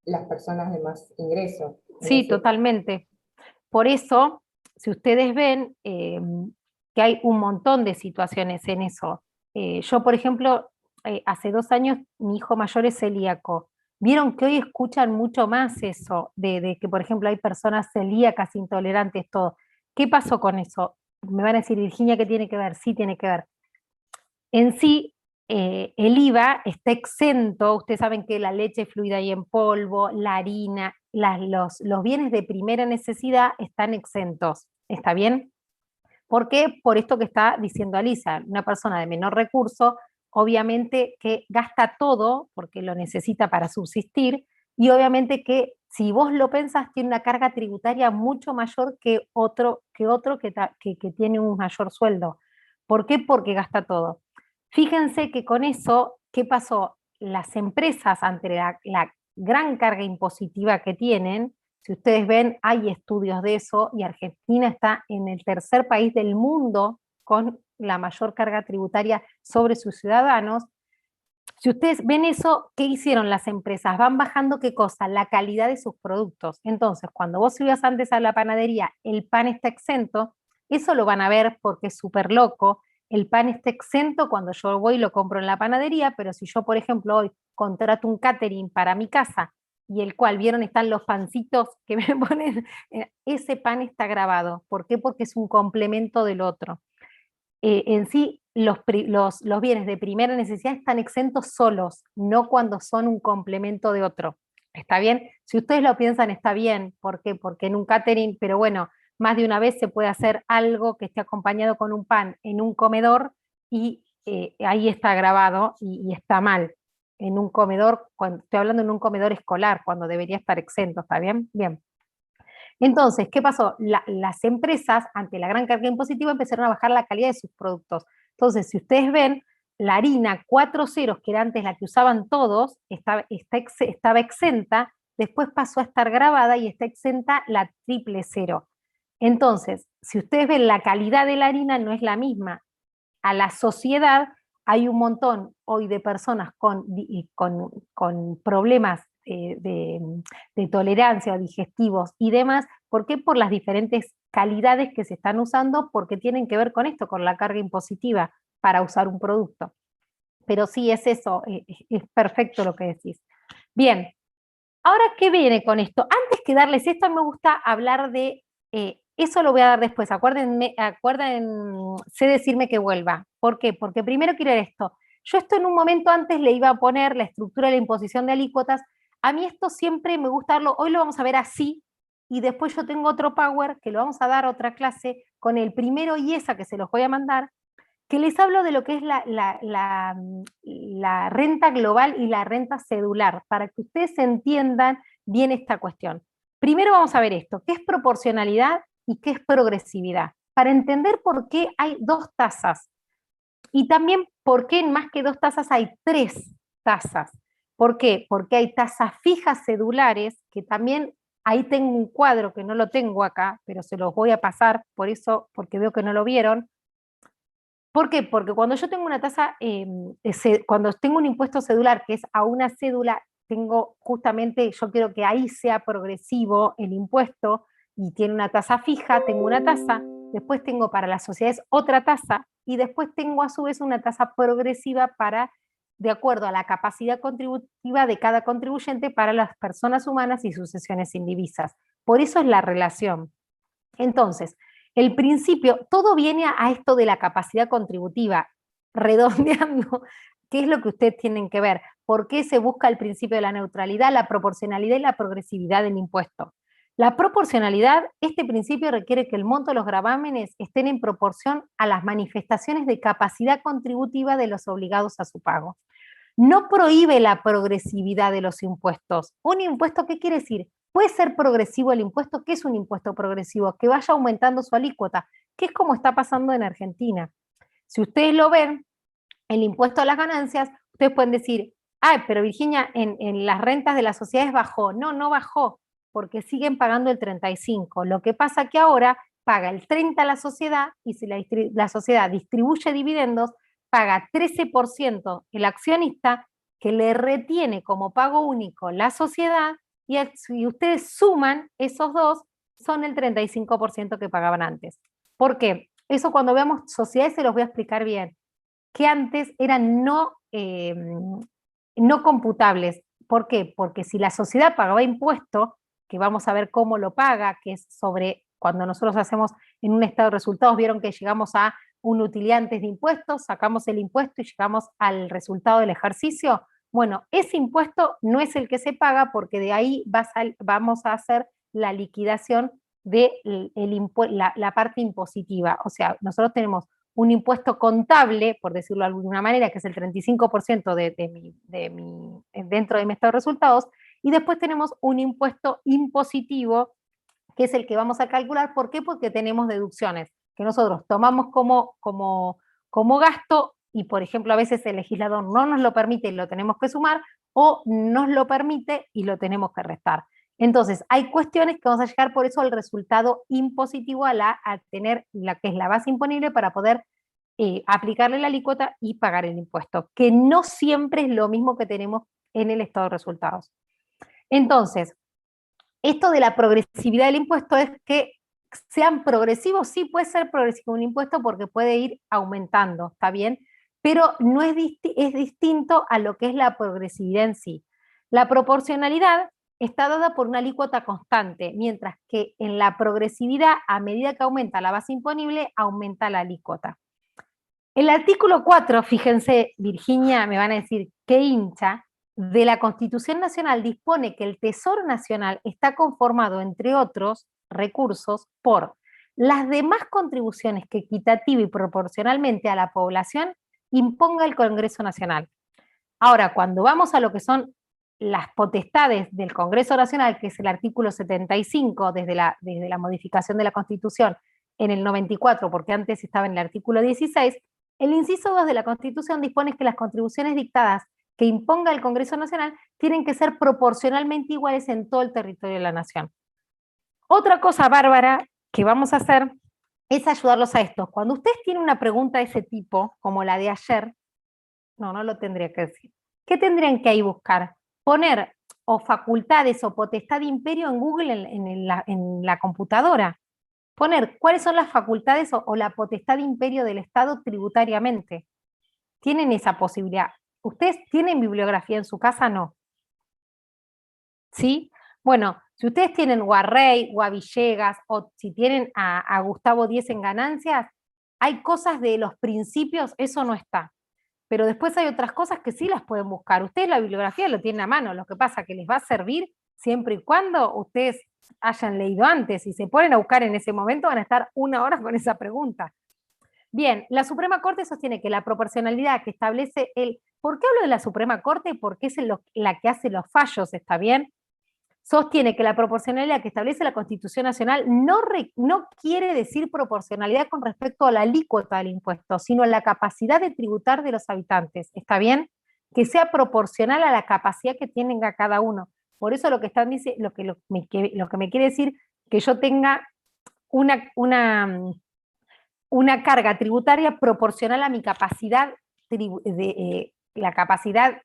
D: las personas de más ingresos.
A: sí, totalmente. Por eso, si ustedes ven que hay un montón de situaciones en eso. Yo, por ejemplo, hace 2 años mi hijo mayor es celíaco. Vieron que hoy escuchan mucho más eso, de que, por ejemplo, hay personas celíacas, intolerantes, todo. ¿Qué pasó con eso? Me van a decir, Virginia, ¿qué tiene que ver? Sí, tiene que ver. En sí, el IVA está exento, ustedes saben que la leche fluida y en polvo, la harina, los bienes de primera necesidad están exentos, ¿está bien? ¿Por qué? Por esto que está diciendo Alisa, una persona de menor recurso, obviamente que gasta todo, porque lo necesita para subsistir, y obviamente que si vos lo pensás, tiene una carga tributaria mucho mayor que otro que tiene un mayor sueldo. ¿Por qué? Porque gasta todo. Fíjense que con eso, ¿qué pasó? Las empresas, ante la gran carga impositiva que tienen, si ustedes ven, hay estudios de eso y Argentina está en el 3er país del mundo con la mayor carga tributaria sobre sus ciudadanos. Si ustedes ven eso, ¿qué hicieron las empresas? Van bajando ¿qué cosa? La calidad de sus productos. Entonces, cuando vos ibas antes a la panadería, el pan está exento, eso lo van a ver porque es súper loco. El pan está exento cuando yo voy y lo compro en la panadería, pero si yo, por ejemplo, hoy contrato un catering para mi casa y el cual, vieron, están los pancitos que me ponen, ese pan está grabado. ¿Por qué? Porque es un complemento del otro. En sí, los bienes de primera necesidad están exentos solos, no cuando son un complemento de otro. ¿Está bien? Si ustedes lo piensan, está bien. ¿Por qué? Porque en un catering, pero bueno, más de una vez se puede hacer algo que esté acompañado con un pan en un comedor y ahí está grabado y está mal. En un comedor, cuando estoy hablando en un comedor escolar, cuando debería estar exento, ¿está bien? Bien. Entonces, ¿qué pasó? Las empresas, ante la gran carga impositiva, empezaron a bajar la calidad de sus productos. Entonces, si ustedes ven, la harina 4 ceros, que era antes la que usaban todos, estaba exenta, después pasó a estar grabada y está exenta la 000. Entonces, si ustedes ven, la calidad de la harina no es la misma. A la sociedad hay un montón hoy de personas con problemas de tolerancia o digestivos y demás. ¿Por qué? Por las diferentes calidades que se están usando, porque tienen que ver con esto, con la carga impositiva para usar un producto. Pero sí, es eso, es perfecto lo que decís. Bien, ahora, ¿qué viene con esto? Antes que darles esto, me gusta hablar de, eso lo voy a dar después, acuérdense decirme que vuelva. ¿Por qué? Porque primero quiero esto. Yo esto en un momento antes le iba a poner la estructura de la imposición de alícuotas. A mí esto siempre me gusta darlo, hoy lo vamos a ver así, y después yo tengo otro power que lo vamos a dar otra clase con el primero y esa que se los voy a mandar, que les hablo de lo que es la renta global y la renta cedular, para que ustedes entiendan bien esta cuestión. Primero vamos a ver esto, ¿qué es proporcionalidad y qué es progresividad? Para entender por qué hay 2 tasas, y también por qué en más que 2 tasas hay 3 tasas. ¿Por qué? Porque hay tasas fijas cedulares, que también, ahí tengo un cuadro que no lo tengo acá, pero se los voy a pasar, por eso, porque veo que no lo vieron. ¿Por qué? Porque cuando yo tengo una tasa, cuando tengo un impuesto cedular que es a una cédula, tengo justamente, yo quiero que ahí sea progresivo el impuesto y tiene una tasa fija, tengo una tasa, después tengo para las sociedades otra tasa y después tengo a su vez una tasa progresiva para, de acuerdo a la capacidad contributiva de cada contribuyente para las personas humanas y sucesiones indivisas. Por eso es la relación. Entonces, el principio, todo viene a esto de la capacidad contributiva, redondeando, ¿qué es lo que ustedes tienen que ver? ¿Por qué se busca el principio de la neutralidad, la proporcionalidad y la progresividad del impuesto? La proporcionalidad, este principio requiere que el monto de los gravámenes estén en proporción a las manifestaciones de capacidad contributiva de los obligados a su pago. No prohíbe la progresividad de los impuestos. ¿Un impuesto qué quiere decir? Puede ser progresivo el impuesto. ¿Qué es un impuesto progresivo? Que vaya aumentando su alícuota, que es como está pasando en Argentina. Si ustedes lo ven, el impuesto a las ganancias, ustedes pueden decir, ay, pero Virginia, en las rentas de las sociedades bajó. No, no bajó, porque siguen pagando el 35%. Lo que pasa que ahora paga el 30% la sociedad, y si la sociedad distribuye dividendos, paga 13% el accionista, que le retiene como pago único la sociedad, y si ustedes suman esos dos, son el 35% que pagaban antes. ¿Por qué? Eso cuando veamos sociedades se los voy a explicar bien, que antes eran no computables. ¿Por qué? Porque si la sociedad pagaba impuesto, que vamos a ver cómo lo paga, que es sobre, cuando nosotros hacemos en un estado de resultados, vieron que llegamos a una utilidad antes de impuestos, sacamos el impuesto y llegamos al resultado del ejercicio. Bueno, ese impuesto no es el que se paga, porque de ahí vamos a hacer la liquidación de la parte impositiva. O sea, nosotros tenemos un impuesto contable, por decirlo de alguna manera, que es el 35% dentro de mi estado de resultados, y después tenemos un impuesto impositivo, que es el que vamos a calcular. ¿Por qué? Porque tenemos deducciones, que nosotros tomamos como gasto, y por ejemplo a veces el legislador no nos lo permite y lo tenemos que sumar, o nos lo permite y lo tenemos que restar. Entonces, hay cuestiones que vamos a llegar por eso al resultado impositivo, a tener la que es la base imponible para poder aplicarle la alícuota y pagar el impuesto, que no siempre es lo mismo que tenemos en el estado de resultados. Entonces, esto de la progresividad del impuesto es que sean progresivos. Sí puede ser progresivo un impuesto porque puede ir aumentando, ¿está bien? Pero no es distinto a lo que es la progresividad en sí. La proporcionalidad está dada por una alícuota constante, mientras que en la progresividad, a medida que aumenta la base imponible, aumenta la alícuota. El artículo 4, fíjense, Virginia, me van a decir, qué hincha, de la Constitución Nacional dispone que el Tesoro Nacional está conformado, entre otros recursos, por las demás contribuciones que equitativa y proporcionalmente a la población imponga el Congreso Nacional. Ahora, cuando vamos a lo que son las potestades del Congreso Nacional, que es el artículo 75, desde la modificación de la Constitución en el 94, porque antes estaba en el artículo 16, el inciso 2 de la Constitución dispone que las contribuciones dictadas que imponga el Congreso Nacional tienen que ser proporcionalmente iguales en todo el territorio de la Nación. Otra cosa bárbara que vamos a hacer es ayudarlos a estos. Cuando ustedes tienen una pregunta de ese tipo, como la de ayer, no lo tendría que decir. ¿Qué tendrían que ahí buscar? Poner o facultades o potestad de imperio en Google en la computadora. Poner cuáles son las facultades o la potestad de imperio del Estado tributariamente. Tienen esa posibilidad. ¿Ustedes tienen bibliografía en su casa? No. ¿Sí? Bueno, si ustedes tienen o a Rey o a Villegas, o si tienen a Gustavo Díez en Ganancias, hay cosas de los principios, eso no está. Pero después hay otras cosas que sí las pueden buscar. Ustedes la bibliografía lo tienen a mano, lo que pasa es que les va a servir siempre y cuando ustedes hayan leído antes. Si se ponen a buscar en ese momento van a estar 1 hora con esa pregunta. Bien, la Suprema Corte sostiene que la proporcionalidad que establece ¿por qué hablo de la Suprema Corte? Porque es la que hace los fallos, ¿está bien? Sostiene que la proporcionalidad que establece la Constitución Nacional no quiere decir proporcionalidad con respecto a la alícuota del impuesto, sino a la capacidad de tributar de los habitantes, ¿está bien? Que sea proporcional a la capacidad que tenga cada uno. Por eso lo que me quiere decir que yo tenga una carga tributaria proporcional a mi capacidad, la capacidad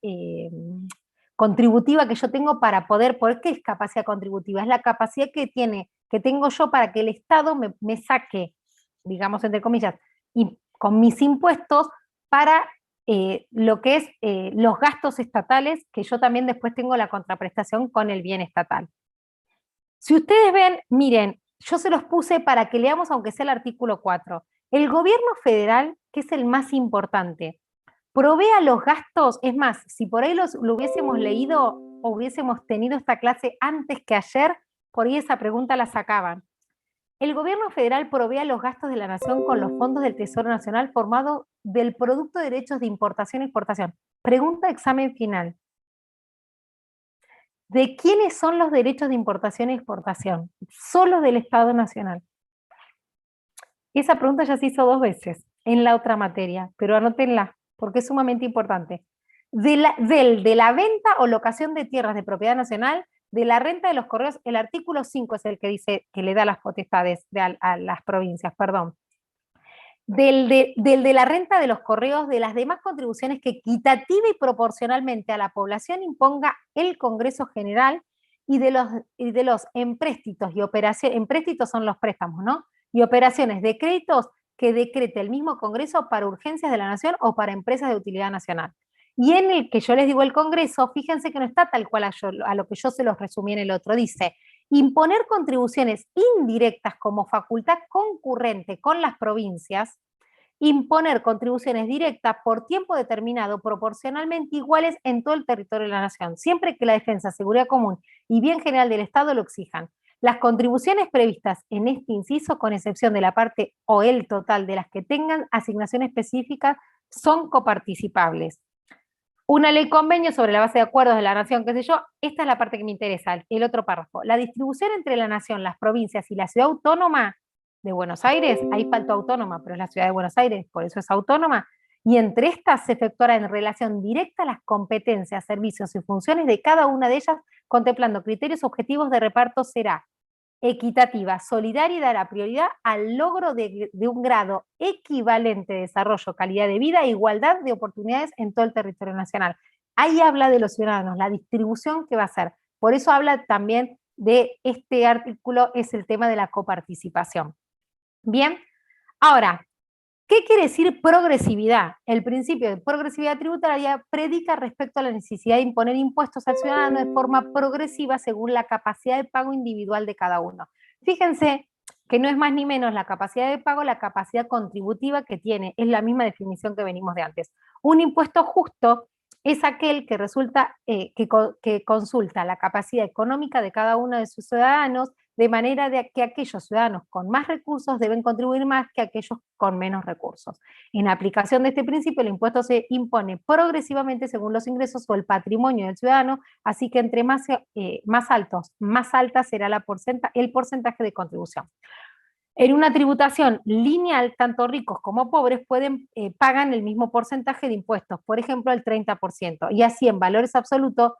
A: contributiva que yo tengo para poder. ¿Por qué es capacidad contributiva? Es la capacidad que tengo yo para que el Estado me saque, digamos entre comillas, y con mis impuestos para lo que es los gastos estatales, que yo también después tengo la contraprestación con el bien estatal. Si ustedes ven, miren, yo se los puse para que leamos aunque sea el artículo 4. El gobierno federal, que es el más importante, provea los gastos. Es más, si por ahí lo hubiésemos leído o hubiésemos tenido esta clase antes que ayer, por ahí esa pregunta la sacaban. El gobierno federal provea los gastos de la nación con los fondos del Tesoro Nacional formado del Producto de Derechos de Importación e Exportación. Pregunta de examen final. ¿de quiénes son los derechos de importación y exportación? Son los del Estado Nacional. Esa pregunta ya se hizo 2 veces en la otra materia, pero anótenla, porque es sumamente importante. De la venta o locación de tierras de propiedad nacional, de la renta de los correos, el artículo 5 es el que dice que le da las potestades a las provincias, perdón. Del de la renta de los correos, de las demás contribuciones que equitativa y proporcionalmente a la población imponga el Congreso General, y de los empréstitos y operaciones, empréstitos son los préstamos, ¿no? Y operaciones de créditos que decrete el mismo Congreso para urgencias de la Nación o para empresas de utilidad nacional. Y en el que yo les digo el Congreso, fíjense que no está tal cual a lo que yo se los resumí en el otro, dice: imponer contribuciones indirectas como facultad concurrente con las provincias, imponer contribuciones directas por tiempo determinado proporcionalmente iguales en todo el territorio de la Nación, siempre que la defensa, seguridad común y bien general del Estado lo exijan. Las contribuciones previstas en este inciso, con excepción de la parte o el total de las que tengan asignación específica, son coparticipables. Una ley convenio sobre la base de acuerdos de la Nación, qué sé yo, esta es la parte que me interesa, el otro párrafo. La distribución entre la Nación, las provincias y la ciudad autónoma de Buenos Aires, ahí faltó autónoma, pero es la ciudad de Buenos Aires, por eso es autónoma, y entre estas se efectuará en relación directa las competencias, servicios y funciones de cada una de ellas, contemplando criterios objetivos de reparto, será equitativa, solidaria y dará prioridad al logro de un grado equivalente de desarrollo, calidad de vida e igualdad de oportunidades en todo el territorio nacional. Ahí habla de los ciudadanos, la distribución que va a ser. Por eso habla también de este artículo, es el tema de la coparticipación. Bien, ahora, ¿qué quiere decir progresividad? El principio de progresividad tributaria predica respecto a la necesidad de imponer impuestos al ciudadano de forma progresiva según la capacidad de pago individual de cada uno. Fíjense que no es más ni menos la capacidad de pago, la capacidad contributiva que tiene, es la misma definición que venimos de antes. Un impuesto justo es aquel que resulta, que consulta la capacidad económica de cada uno de sus ciudadanos, de manera de que aquellos ciudadanos con más recursos deben contribuir más que aquellos con menos recursos. En aplicación de este principio, el impuesto se impone progresivamente según los ingresos o el patrimonio del ciudadano, así que entre más alta será el porcentaje de contribución. En una tributación lineal, tanto ricos como pobres pagan el mismo porcentaje de impuestos, por ejemplo el 30%, y así en valores absolutos,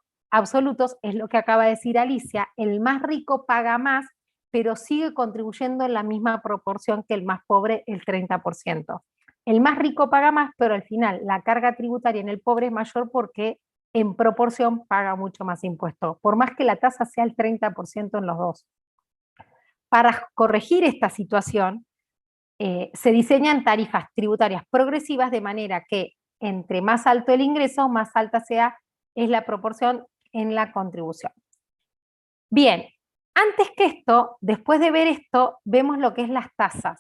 A: es lo que acaba de decir Alicia, el más rico paga más, pero sigue contribuyendo en la misma proporción que el más pobre, el 30%. El más rico paga más, pero al final la carga tributaria en el pobre es mayor porque en proporción paga mucho más impuestos, por más que la tasa sea el 30% en los dos. Para corregir esta situación, se diseñan tarifas tributarias progresivas de manera que entre más alto el ingreso, más alta es la proporción en la contribución. Bien, antes que esto, después de ver esto, vemos lo que es las tasas.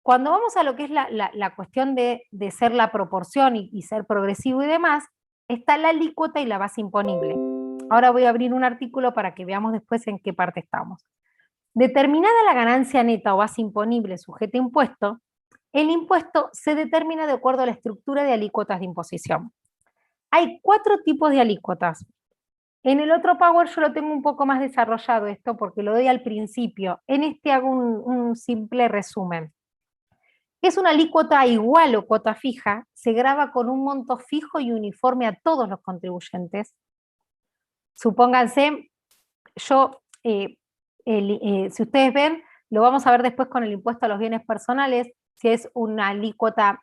A: Cuando vamos a lo que es la cuestión de ser la proporción y ser progresivo y demás, está la alícuota y la base imponible. Ahora voy a abrir un artículo para que veamos después en qué parte estamos. Determinada la ganancia neta o base imponible sujeta a impuesto, el impuesto se determina de acuerdo a la estructura de alícuotas de imposición. Hay 4 tipos de alícuotas. En el otro Power yo lo tengo un poco más desarrollado esto porque lo doy al principio. En este hago un simple resumen. Es una alícuota igual o cuota fija, se grava con un monto fijo y uniforme a todos los contribuyentes. Supónganse, si ustedes ven, lo vamos a ver después con el impuesto a los bienes personales, si es una alícuota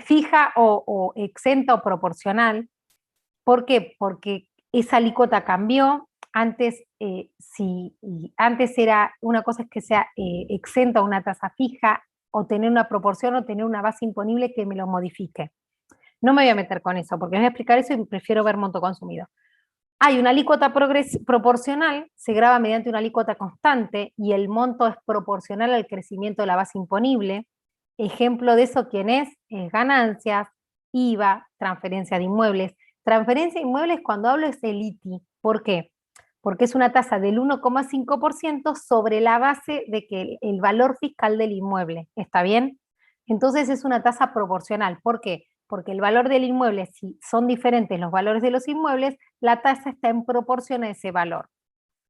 A: fija o exenta o proporcional. ¿Por qué? Porque esa alícuota cambió. Antes, antes era, una cosa es que sea exenta o una tasa fija, o tener una proporción o tener una base imponible que me lo modifique. No me voy a meter con eso, porque les voy a explicar eso y prefiero ver monto consumido. Hay una alícuota proporcional, se grava mediante una alícuota constante y el monto es proporcional al crecimiento de la base imponible. Ejemplo de eso, ¿quién es? Es ganancias, IVA, transferencia de inmuebles. Transferencia de inmuebles, cuando hablo, es el ITI. ¿Por qué? Porque es una tasa del 1,5% sobre la base de que el valor fiscal del inmueble. ¿Está bien? Entonces es una tasa proporcional. ¿Por qué? porque el valor del inmueble, si son diferentes los valores de los inmuebles, la tasa está en proporción a ese valor.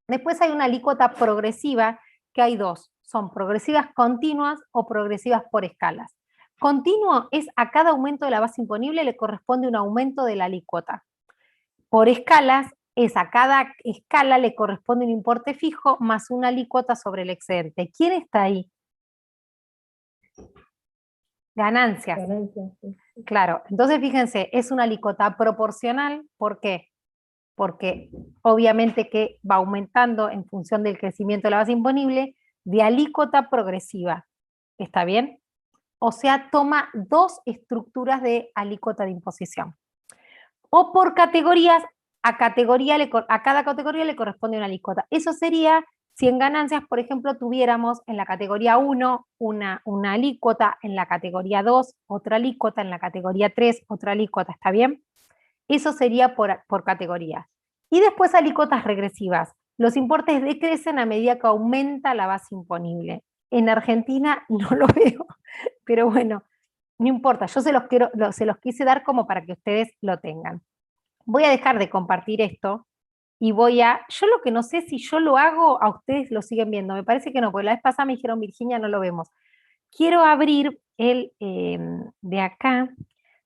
A: Después hay una alícuota progresiva, que hay dos, son progresivas continuas o progresivas por escalas. Continuo es a cada aumento de la base imponible le corresponde un aumento de la alícuota. Por escalas es a cada escala le corresponde un importe fijo más una alícuota sobre el excedente. ¿Quién está ahí? Ganancias.
C: Ganancias, sí.
A: Claro, entonces fíjense, es una alícuota proporcional, ¿por qué? Porque obviamente que va aumentando en función del crecimiento de la base imponible, de alícuota progresiva, ¿está bien? O sea, toma dos estructuras de alícuota de imposición. O por categorías, a cada categoría le corresponde una alícuota. Eso sería si en ganancias, por ejemplo, tuviéramos en la categoría 1 una alícuota, en la categoría 2 otra alícuota, en la categoría 3 otra alícuota, ¿está bien? Eso sería por categorías. Y después alícuotas regresivas. Los importes decrecen a medida que aumenta la base imponible. En Argentina no lo veo, pero bueno, no importa, yo se los quise dar como para que ustedes lo tengan. Voy a dejar de compartir esto y yo lo que no sé si yo lo hago, a ustedes lo siguen viendo, me parece que no, porque la vez pasada me dijeron, Virginia, no lo vemos. Quiero abrir de acá,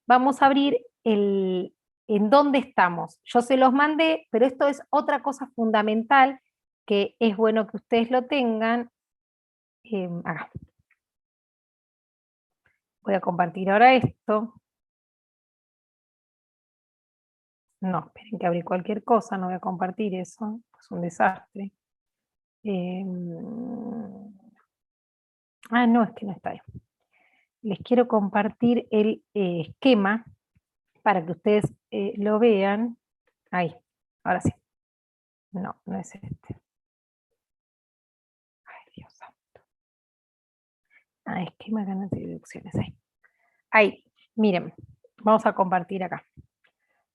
A: vamos a abrir en dónde estamos. Yo se los mandé, pero esto es otra cosa fundamental que es bueno que ustedes lo tengan. Acá. Voy a compartir ahora esto. No, esperen que abrí cualquier cosa, no voy a compartir eso, es un desastre. No, es que no está ahí. Les quiero compartir el esquema para que ustedes lo vean. Ahí, ahora sí. No, no es este. Ay, Dios santo. Esquema, ganancias y deducciones, ahí. Ahí, miren, vamos a compartir acá.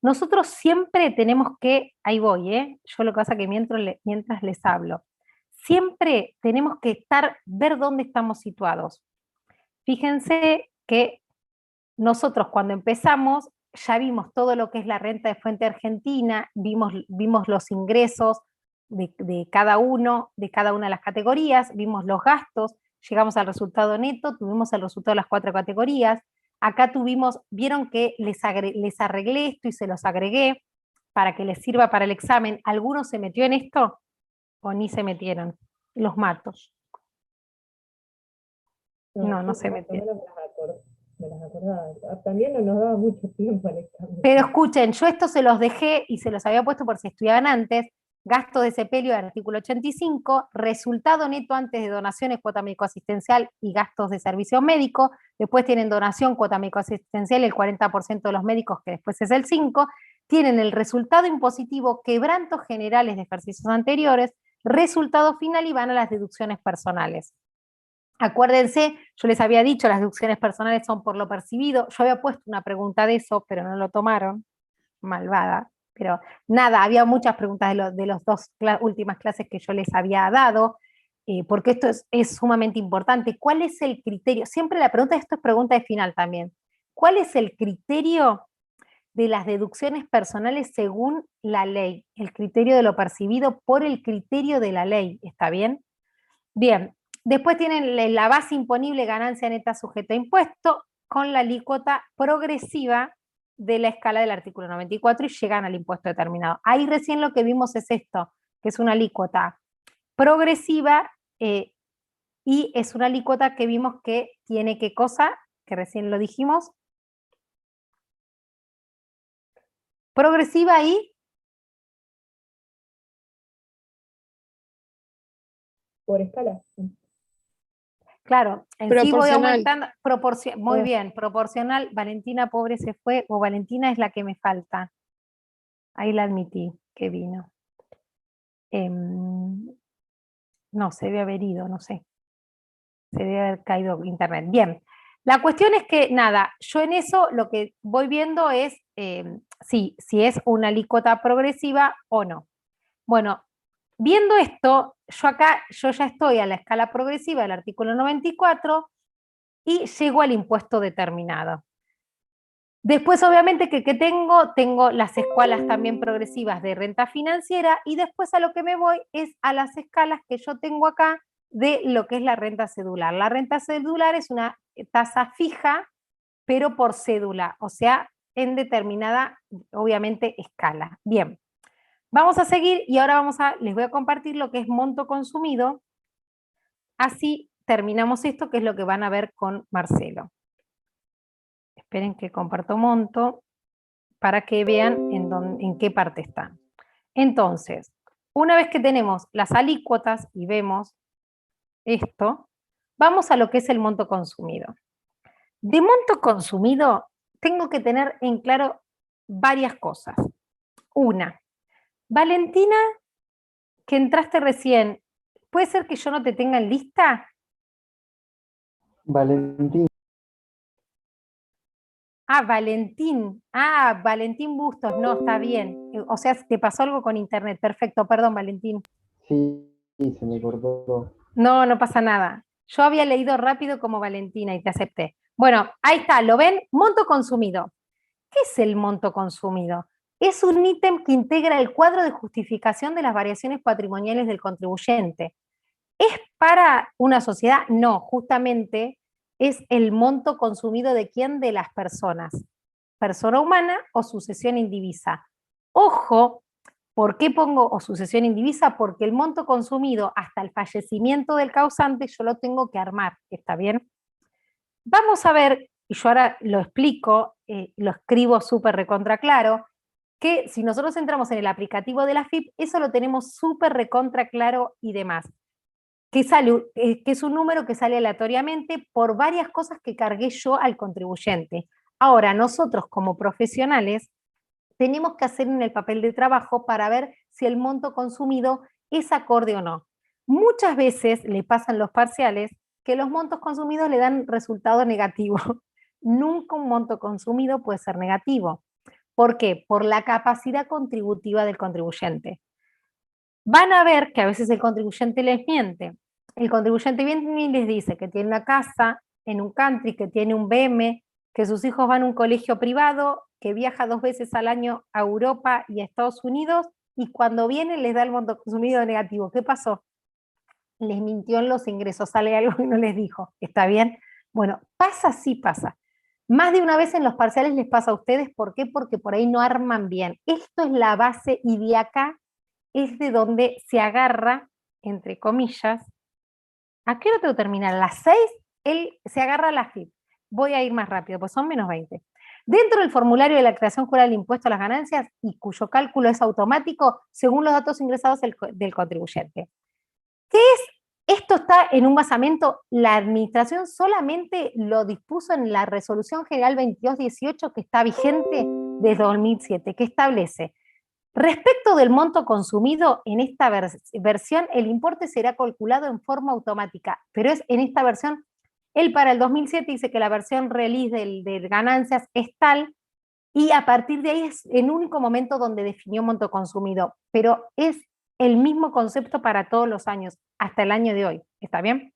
A: Nosotros siempre tenemos que, ahí voy, yo lo que pasa es que mientras les hablo, siempre tenemos que ver dónde estamos situados. Fíjense que nosotros cuando empezamos ya vimos todo lo que es la renta de fuente argentina, vimos los ingresos de cada una de las categorías, vimos los gastos, llegamos al resultado neto, tuvimos el resultado de las 4 categorías. Acá vieron que les arreglé esto y se los agregué para que les sirva para el examen. ¿Alguno se metió en esto o ni se metieron? Los mato. No se metieron.
C: Me las acordaba. También no nos daba mucho tiempo al examen.
A: Pero escuchen, yo esto se los dejé y se los había puesto por si estudiaban antes. Gasto de sepelio del artículo 85, resultado neto antes de donaciones, cuota médico-asistencial y gastos de servicio médico. Después tienen donación, cuota médico-asistencial, el 40% de los médicos, que después es el 5%. Tienen el resultado impositivo, quebrantos generales de ejercicios anteriores, resultado final y van a las deducciones personales. Acuérdense, yo les había dicho, las deducciones personales son por lo percibido. Yo había puesto una pregunta de eso, pero no lo tomaron. Malvada. Pero nada, había muchas preguntas de las 2 últimas clases que yo les había dado, porque esto es sumamente importante. ¿Cuál es el criterio? Siempre la pregunta, esto es pregunta de final también. ¿Cuál es el criterio de las deducciones personales según la ley? El criterio de lo percibido por el criterio de la ley, ¿está bien? Bien, después tienen la base imponible ganancia neta sujeta a impuesto con la alícuota progresiva de la escala del artículo 94 y llegan al impuesto determinado. Ahí recién lo que vimos es esto, que es una alícuota progresiva y es una alícuota que vimos que tiene ¿qué cosa? Que recién lo dijimos. Progresiva y...
C: Por escala.
A: Claro, en sí voy aumentando, muy
C: Ah.
A: bien, proporcional, Valentina pobre se fue, o Valentina es la que me falta. Ahí la admití, que vino. No, se debe haber ido, no sé. Se debe haber caído internet. Bien, la cuestión es que, nada, yo en eso lo que voy viendo es si es una alícuota progresiva o no. Bueno, viendo esto, yo ya estoy a la escala progresiva del artículo 94 y llego al impuesto determinado. Después, obviamente, que tengo las escalas también progresivas de renta financiera, y después a lo que me voy es a las escalas que yo tengo acá de lo que es la renta cedular. La renta cedular es una tasa fija, pero por cédula, o sea, en determinada, obviamente, escala. Bien, vamos a seguir y ahora les voy a compartir lo que es monto consumido. Así terminamos esto, que es lo que van a ver con Marcelo. Esperen que comparto monto para que vean en qué parte están. Entonces, una vez que tenemos las alícuotas y vemos esto, vamos a lo que es el monto consumido. De monto consumido tengo que tener en claro varias cosas. Una, Valentina, que entraste recién, ¿puede ser que yo no te tenga en lista?
E: Valentín.
A: Valentín Bustos, no, está bien. O sea, te pasó algo con internet, perfecto, perdón, Valentín.
E: Sí, se me cortó.
A: No, no pasa nada. Yo había leído rápido como Valentina y te acepté. Bueno, ahí está, ¿lo ven? Monto consumido. ¿Qué es el monto consumido? Es un ítem que integra el cuadro de justificación de las variaciones patrimoniales del contribuyente. ¿Es para una sociedad? No, justamente es el monto consumido de quién, de las personas. Persona humana o sucesión indivisa. Ojo, ¿por qué pongo o sucesión indivisa? Porque el monto consumido hasta el fallecimiento del causante yo lo tengo que armar, ¿está bien? Vamos a ver, y yo ahora lo explico, lo escribo súper recontra claro, que si nosotros entramos en el aplicativo de la FIP, eso lo tenemos súper recontra claro y demás. Que es un número que sale aleatoriamente por varias cosas que cargué yo al contribuyente. Ahora, nosotros como profesionales tenemos que hacer en el papel de trabajo para ver si el monto consumido es acorde o no. Muchas veces le pasan los parciales que los montos consumidos le dan resultado negativo. Nunca un monto consumido puede ser negativo. ¿Por qué? Por la capacidad contributiva del contribuyente. Van a ver que a veces el contribuyente les miente. El contribuyente viene y les dice que tiene una casa en un country, que tiene un BM, que sus hijos van a un colegio privado, que viaja 2 veces al año a Europa y a Estados Unidos, y cuando viene les da el monto consumido negativo. ¿Qué pasó? Les mintió en los ingresos, sale algo que no les dijo. ¿Está bien? Bueno, pasa, sí pasa. Más de una vez en los parciales les pasa a ustedes. ¿Por qué? Porque por ahí no arman bien. Esto es la base y de acá es de donde se agarra, entre comillas. ¿A qué hora tengo que terminar? A las 6, él se agarra a la FIP. Voy a ir más rápido, pues son menos 20. Dentro del formulario de la creación jurada del impuesto a las ganancias, y cuyo cálculo es automático según los datos ingresados del contribuyente. ¿Qué es? Esto está en un basamento, la administración solamente lo dispuso en la Resolución General 2218 que está vigente desde 2007, que establece: respecto del monto consumido, en esta versión el importe será calculado en forma automática, pero es en esta versión, él para el 2007 dice que la versión release de ganancias es tal, y a partir de ahí es el único momento donde definió monto consumido, pero es el mismo concepto para todos los años, hasta el año de hoy, ¿está bien?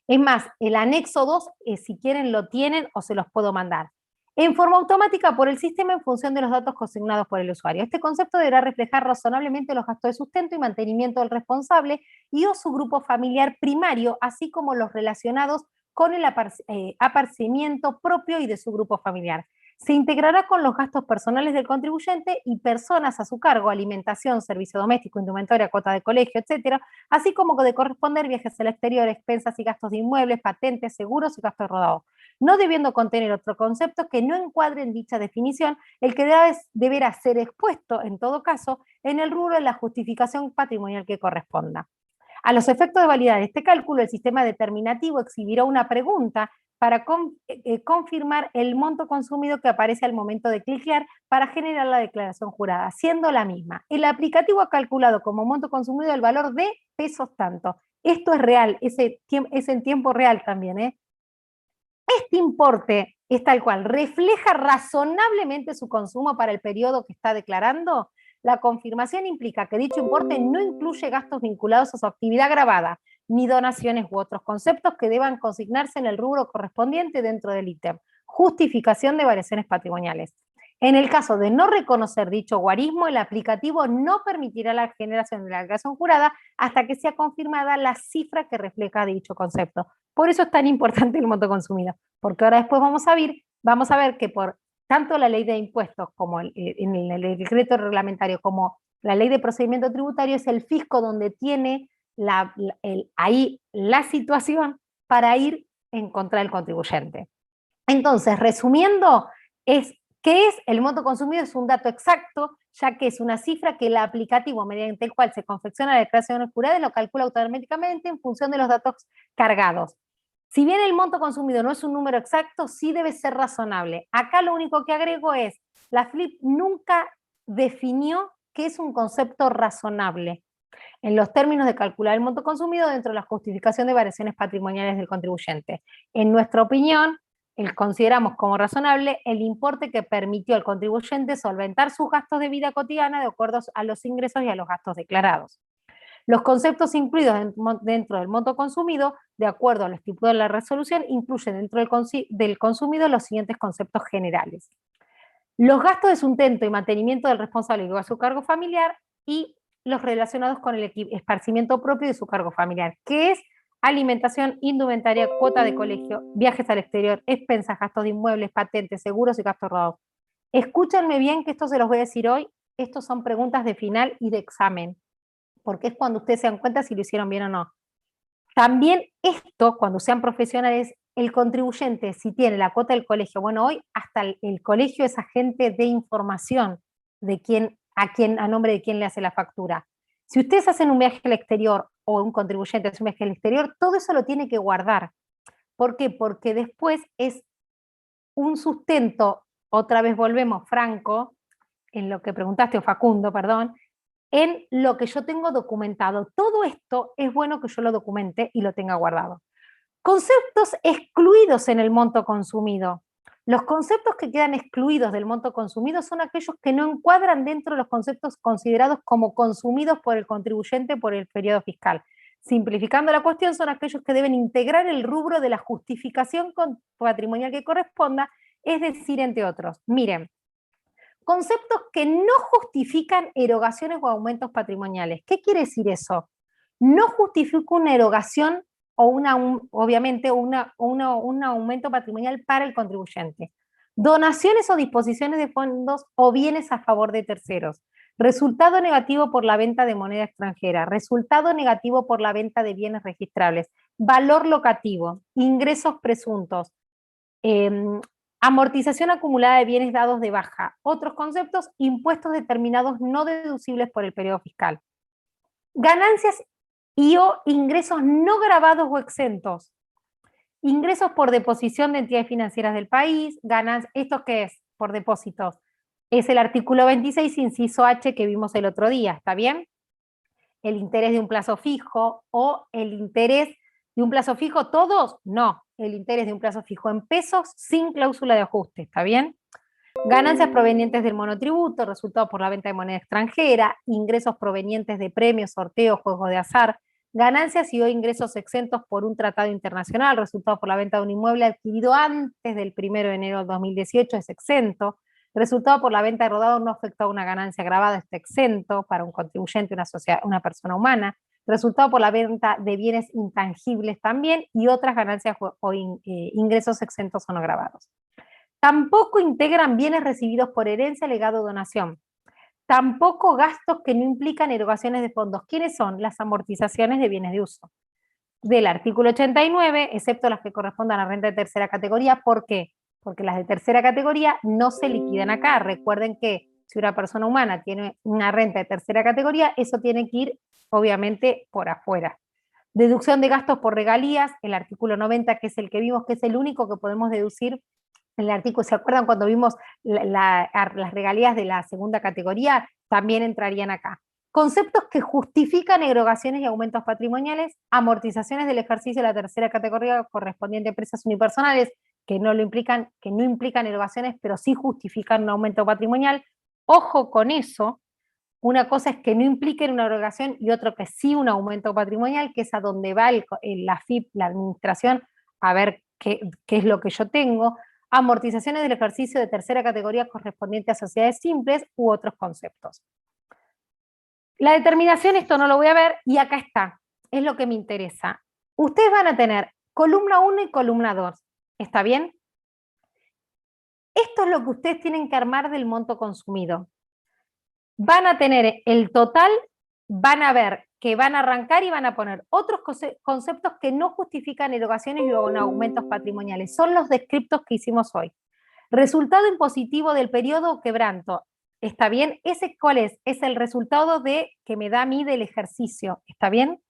A: Es más, el anexo 2, si quieren lo tienen o se los puedo mandar. En forma automática por el sistema en función de los datos consignados por el usuario. Este concepto deberá reflejar razonablemente los gastos de sustento y mantenimiento del responsable y o su grupo familiar primario, así como los relacionados con el aparcimiento propio y de su grupo familiar. Se integrará con los gastos personales del contribuyente y personas a su cargo, alimentación, servicio doméstico, indumentaria, cuota de colegio, etcétera, así como de corresponder viajes al exterior, expensas y gastos de inmuebles, patentes, seguros y gastos rodados, no debiendo contener otro concepto que no encuadre en dicha definición, el que deberá ser expuesto, en todo caso, en el rubro de la justificación patrimonial que corresponda. A los efectos de validar este cálculo, el sistema determinativo exhibirá una pregunta para confirmar el monto consumido que aparece al momento de cliquear para generar la declaración jurada, siendo la misma. El aplicativo ha calculado como monto consumido el valor de pesos tanto. Esto es real, es en tiempo real también, ¿eh? Este importe es tal cual, refleja razonablemente su consumo para el periodo que está declarando. La confirmación implica que dicho importe no incluye gastos vinculados a su actividad gravada, ni donaciones u otros conceptos que deban consignarse en el rubro correspondiente dentro del ítem. justificación de variaciones patrimoniales. En el caso de no reconocer dicho guarismo, el aplicativo no permitirá la generación de la declaración jurada hasta que sea confirmada la cifra que refleja dicho concepto. Por eso es tan importante el monto consumido, porque ahora después vamos a ver que por tanto la ley de impuestos como en el decreto reglamentario como la ley de procedimiento tributario es el fisco donde tiene ahí la situación para ir en contra del contribuyente. Entonces, resumiendo, ¿qué es el monto consumido? Es un dato exacto, ya que es una cifra que el aplicativo mediante el cual se confecciona la declaración jurada lo calcula automáticamente en función de los datos cargados. Si bien el monto consumido no es un número exacto, sí debe ser razonable. Acá lo único que agrego es, la FLIP nunca definió qué es un concepto razonable en los términos de calcular el monto consumido dentro de la justificación de variaciones patrimoniales del contribuyente. En nuestra opinión, consideramos como razonable el importe que permitió al contribuyente solventar sus gastos de vida cotidiana de acuerdo a los ingresos y a los gastos declarados. Los conceptos incluidos dentro del monto consumido, de acuerdo a lo estipulado en la resolución, incluyen dentro del consumido los siguientes conceptos generales. Los gastos de sustento y mantenimiento del responsable y a su cargo familiar y los relacionados con el esparcimiento propio de su cargo familiar, que es alimentación, indumentaria, cuota de colegio, viajes al exterior, expensas, gastos de inmuebles, patentes, seguros y gastos rodados. Escúchenme bien que esto se los voy a decir hoy, estos son preguntas de final y de examen, porque es cuando ustedes se dan cuenta si lo hicieron bien o no. También esto, cuando sean profesionales, el contribuyente, si tiene la cuota del colegio, bueno, hoy hasta el colegio es agente de información de a nombre de quién le hace la factura. Si ustedes hacen un viaje al exterior o un contribuyente hace un viaje al exterior, todo eso lo tiene que guardar. ¿Por qué? Porque después es un sustento, otra vez volvemos, Franco, en lo que preguntaste, o Facundo, perdón, en lo que yo tengo documentado. Todo esto es bueno que yo lo documente y lo tenga guardado. Conceptos excluidos en el monto consumido. Los conceptos que quedan excluidos del monto consumido son aquellos que no encuadran dentro de los conceptos considerados como consumidos por el contribuyente por el periodo fiscal. Simplificando la cuestión, son aquellos que deben integrar el rubro de la justificación patrimonial que corresponda, es decir, entre otros. Miren, conceptos que no justifican erogaciones o aumentos patrimoniales. ¿Qué quiere decir eso? No justifica una erogación o obviamente un aumento patrimonial para el contribuyente. Donaciones o disposiciones de fondos o bienes a favor de terceros. Resultado negativo por la venta de moneda extranjera. Resultado negativo por la venta de bienes registrables. Valor locativo. Ingresos presuntos. Amortización acumulada de bienes dados de baja. Otros conceptos, impuestos determinados no deducibles por el periodo fiscal. Ganancias y o ingresos no grabados o exentos. Ingresos por deposición de entidades financieras del país, ¿esto qué es? Por depósitos. Es el artículo 26, inciso H, que vimos el otro día, ¿está bien? El interés de un plazo fijo o el interés de un plazo fijo, ¿todos? No, el interés de un plazo fijo en pesos sin cláusula de ajuste, ¿está bien? Ganancias provenientes del monotributo, resultado por la venta de moneda extranjera, ingresos provenientes de premios, sorteos, juegos de azar, ganancias y o ingresos exentos por un tratado internacional, resultado por la venta de un inmueble adquirido antes del 1 de enero del 2018, es exento, resultado por la venta de rodado no afecta a una ganancia grabada, está exento para un contribuyente, una persona humana, resultado por la venta de bienes intangibles también, y otras ganancias o ingresos exentos o no grabados. Tampoco integran bienes recibidos por herencia, legado o donación. Tampoco gastos que no implican erogaciones de fondos. ¿Quiénes son? Las amortizaciones de bienes de uso. Del artículo 89, excepto las que correspondan a renta de tercera categoría. ¿Por qué? Porque las de tercera categoría no se liquidan acá. Recuerden que si una persona humana tiene una renta de tercera categoría, eso tiene que ir, obviamente, por afuera. Deducción de gastos por regalías, el artículo 90, que es el que vimos, que es el único que podemos deducir. El artículo, ¿se acuerdan cuando vimos las regalías de la segunda categoría? También entrarían acá. Conceptos que justifican erogaciones y aumentos patrimoniales, amortizaciones del ejercicio de la tercera categoría correspondiente a empresas unipersonales que no implican erogaciones, pero sí justifican un aumento patrimonial. Ojo con eso, una cosa es que no impliquen una erogación y otro que sí un aumento patrimonial, que es a donde va la FIP, la administración, a ver qué es lo que yo tengo. amortizaciones del ejercicio de tercera categoría correspondiente a sociedades simples u otros conceptos. La determinación, esto no lo voy a ver, y acá está, es lo que me interesa. Ustedes van a tener columna 1 y columna 2, ¿está bien? Esto es lo que ustedes tienen que armar del monto consumido. Van a tener el total, van a ver que van a arrancar y van a poner otros conceptos que no justifican erogaciones y aumentos patrimoniales. Son los descriptos que hicimos hoy. Resultado impositivo del periodo quebranto. ¿Está bien? ¿Ese cuál es? Es el resultado que me da a mí del ejercicio. ¿Está bien?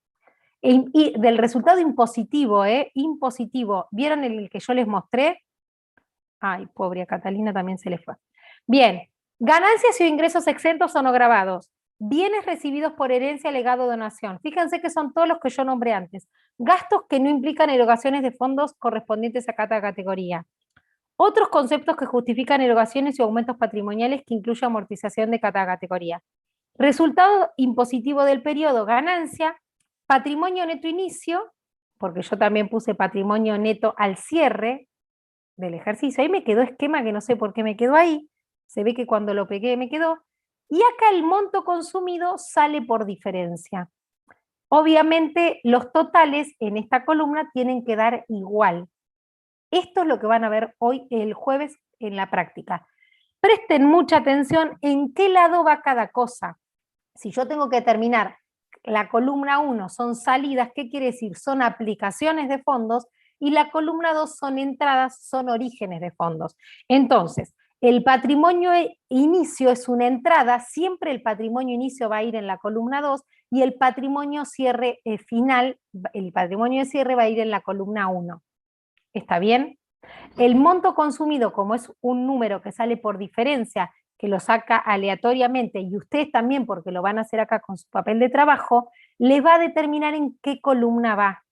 A: Y del resultado impositivo, impositivo. ¿Vieron el que yo les mostré? Ay, pobre a Catalina también se le fue. Bien, ganancias o ingresos exentos o no grabados. Bienes recibidos por herencia, legado o donación. Fíjense que son todos los que yo nombré antes. Gastos que no implican erogaciones de fondos correspondientes a cada categoría. Otros conceptos que justifican erogaciones y aumentos patrimoniales que incluyen amortización de cada categoría. Resultado impositivo del periodo, ganancia, patrimonio neto inicio, porque yo también puse patrimonio neto al cierre del ejercicio. Ahí me quedó esquema que no sé por qué me quedó ahí. Se ve que cuando lo pegué me quedó. Y acá el monto consumido sale por diferencia. Obviamente los totales en esta columna tienen que dar igual. Esto es lo que van a ver hoy, el jueves, en la práctica. Presten mucha atención en qué lado va cada cosa. Si yo tengo que determinar la columna 1 son salidas, ¿qué quiere decir? Son aplicaciones de fondos, y la columna 2 son entradas, son orígenes de fondos. Entonces, el patrimonio inicio es una entrada, siempre el patrimonio inicio va a ir en la columna 2, y el patrimonio cierre final, el patrimonio de cierre va a ir en la columna 1. ¿Está bien? El monto consumido, como es un número que sale por diferencia, que lo saca aleatoriamente, y ustedes también, porque lo van a hacer acá con su papel de trabajo, les va a determinar en qué columna va.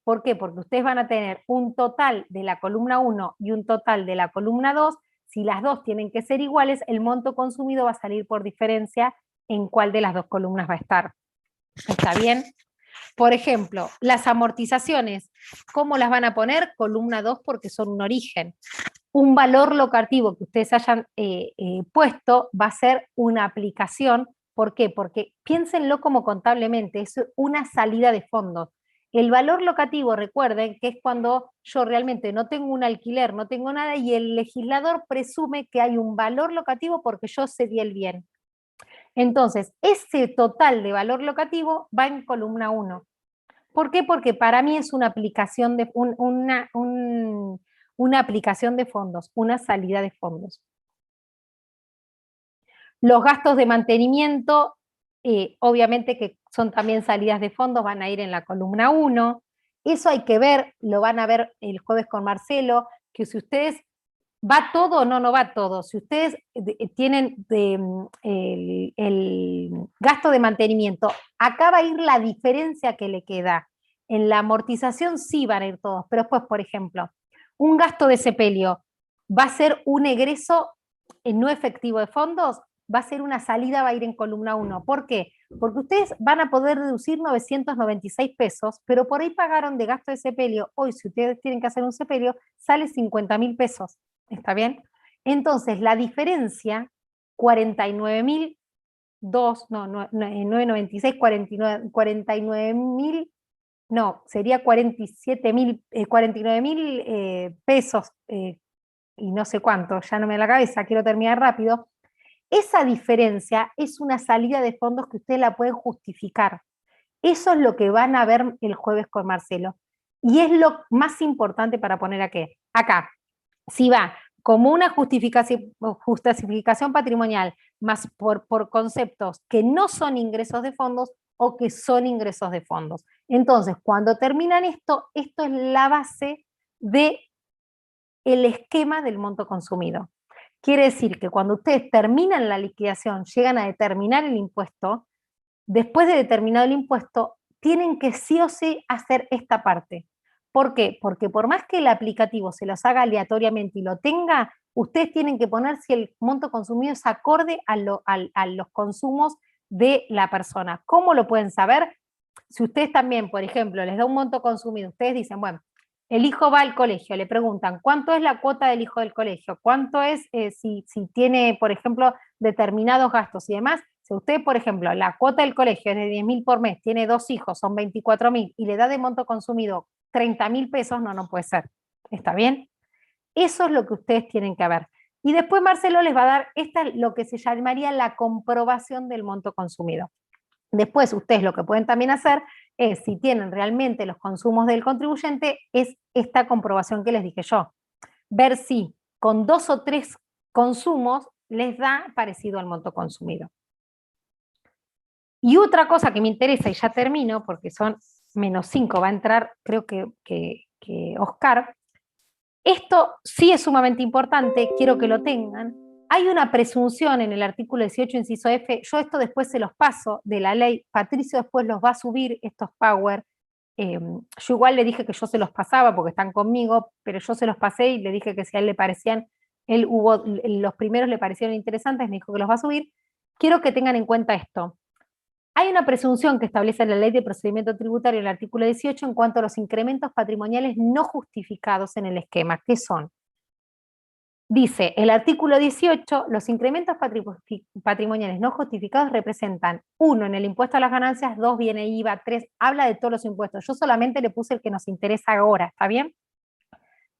A: ¿Por qué? Porque ustedes van a tener un total de la columna 1 y un total de la columna 2. Si las dos tienen que ser iguales, el monto consumido va a salir por diferencia en cuál de las dos columnas va a estar. ¿Está bien? Por ejemplo, las amortizaciones, ¿cómo las van a poner? Columna 2 porque son un origen. Un valor locativo que ustedes hayan puesto va a ser una aplicación. ¿Por qué? Porque piénsenlo como contablemente, es una salida de fondos. El valor locativo, recuerden, que es cuando yo realmente no tengo un alquiler, no tengo nada, y el legislador presume que hay un valor locativo porque yo cedí el bien. Entonces, ese total de valor locativo va en columna 1. ¿Por qué? Porque para mí es una aplicación de, una aplicación de fondos, una salida de fondos. Los gastos de mantenimiento, obviamente que son también salidas de fondos, van a ir en la columna 1. Eso hay que ver, lo van a ver el jueves con Marcelo, que si ustedes, ¿va todo o no va todo? Si ustedes tienen el gasto de mantenimiento, acá va a ir la diferencia que le queda. En la amortización sí van a ir todos, pero después, por ejemplo, un gasto de sepelio va a ser un egreso no efectivo de fondos, va a ser una salida, va a ir en columna 1. ¿Por qué? Porque ustedes van a poder deducir 996 pesos, pero por ahí pagaron de gasto de sepelio. Hoy, si ustedes tienen que hacer un sepelio, sale 50.000 pesos. ¿Está bien? Entonces, la diferencia, 49.000, 996, 49.000, no, sería 49.000 pesos, y no sé cuánto, ya no me da la cabeza, quiero terminar rápido. Esa diferencia es una salida de fondos que ustedes la pueden justificar. Eso es lo que van a ver el jueves con Marcelo. Y es lo más importante para poner acá. Si va como una justificación patrimonial, más por conceptos que no son ingresos de fondos o que son ingresos de fondos. Entonces, cuando terminan esto es la base del esquema del monto consumido. Quiere decir que cuando ustedes terminan la liquidación, llegan a determinar el impuesto, después de determinado el impuesto, tienen que sí o sí hacer esta parte. ¿Por qué? Porque por más que el aplicativo se los haga aleatoriamente y lo tenga, ustedes tienen que poner si el monto consumido es acorde a los consumos de la persona. ¿Cómo lo pueden saber? Si ustedes también, por ejemplo, les da un monto consumido, ustedes dicen, bueno, El hijo va al colegio, le preguntan, ¿cuánto es la cuota del hijo del colegio? ¿Cuánto es si tiene, por ejemplo, determinados gastos y demás? Si usted, por ejemplo, la cuota del colegio es de 10.000 por mes, tiene 2 hijos, son 24.000, y le da de monto consumido 30.000 pesos, no puede ser. ¿Está bien? Eso es lo que ustedes tienen que ver. Y después Marcelo les va a dar lo que se llamaría la comprobación del monto consumido. Después, ustedes lo que pueden también hacer es, si tienen realmente los consumos del contribuyente, es esta comprobación que les dije yo. Ver si con 2 o 3 consumos les da parecido al monto consumido. Y otra cosa que me interesa, y ya termino, porque son -5, va a entrar, creo que Oscar. Esto sí es sumamente importante, quiero que lo tengan. Hay una presunción en el artículo 18, inciso F, yo esto después se los paso de la ley, Patricio después los va a subir, estos power. Yo igual le dije que yo se los pasaba porque están conmigo, pero yo se los pasé y le dije que si a él le parecían, los primeros le parecieron interesantes, me dijo que los va a subir. Quiero que tengan en cuenta esto. Hay una presunción que establece la Ley de Procedimiento Tributario en el artículo 18 en cuanto a los incrementos patrimoniales no justificados en el esquema. ¿Qué son? Dice el artículo 18, los incrementos patrimoniales no justificados representan 1 en el impuesto a las ganancias, 2 viene IVA, 3 habla de todos los impuestos. Yo solamente le puse el que nos interesa ahora, ¿está bien?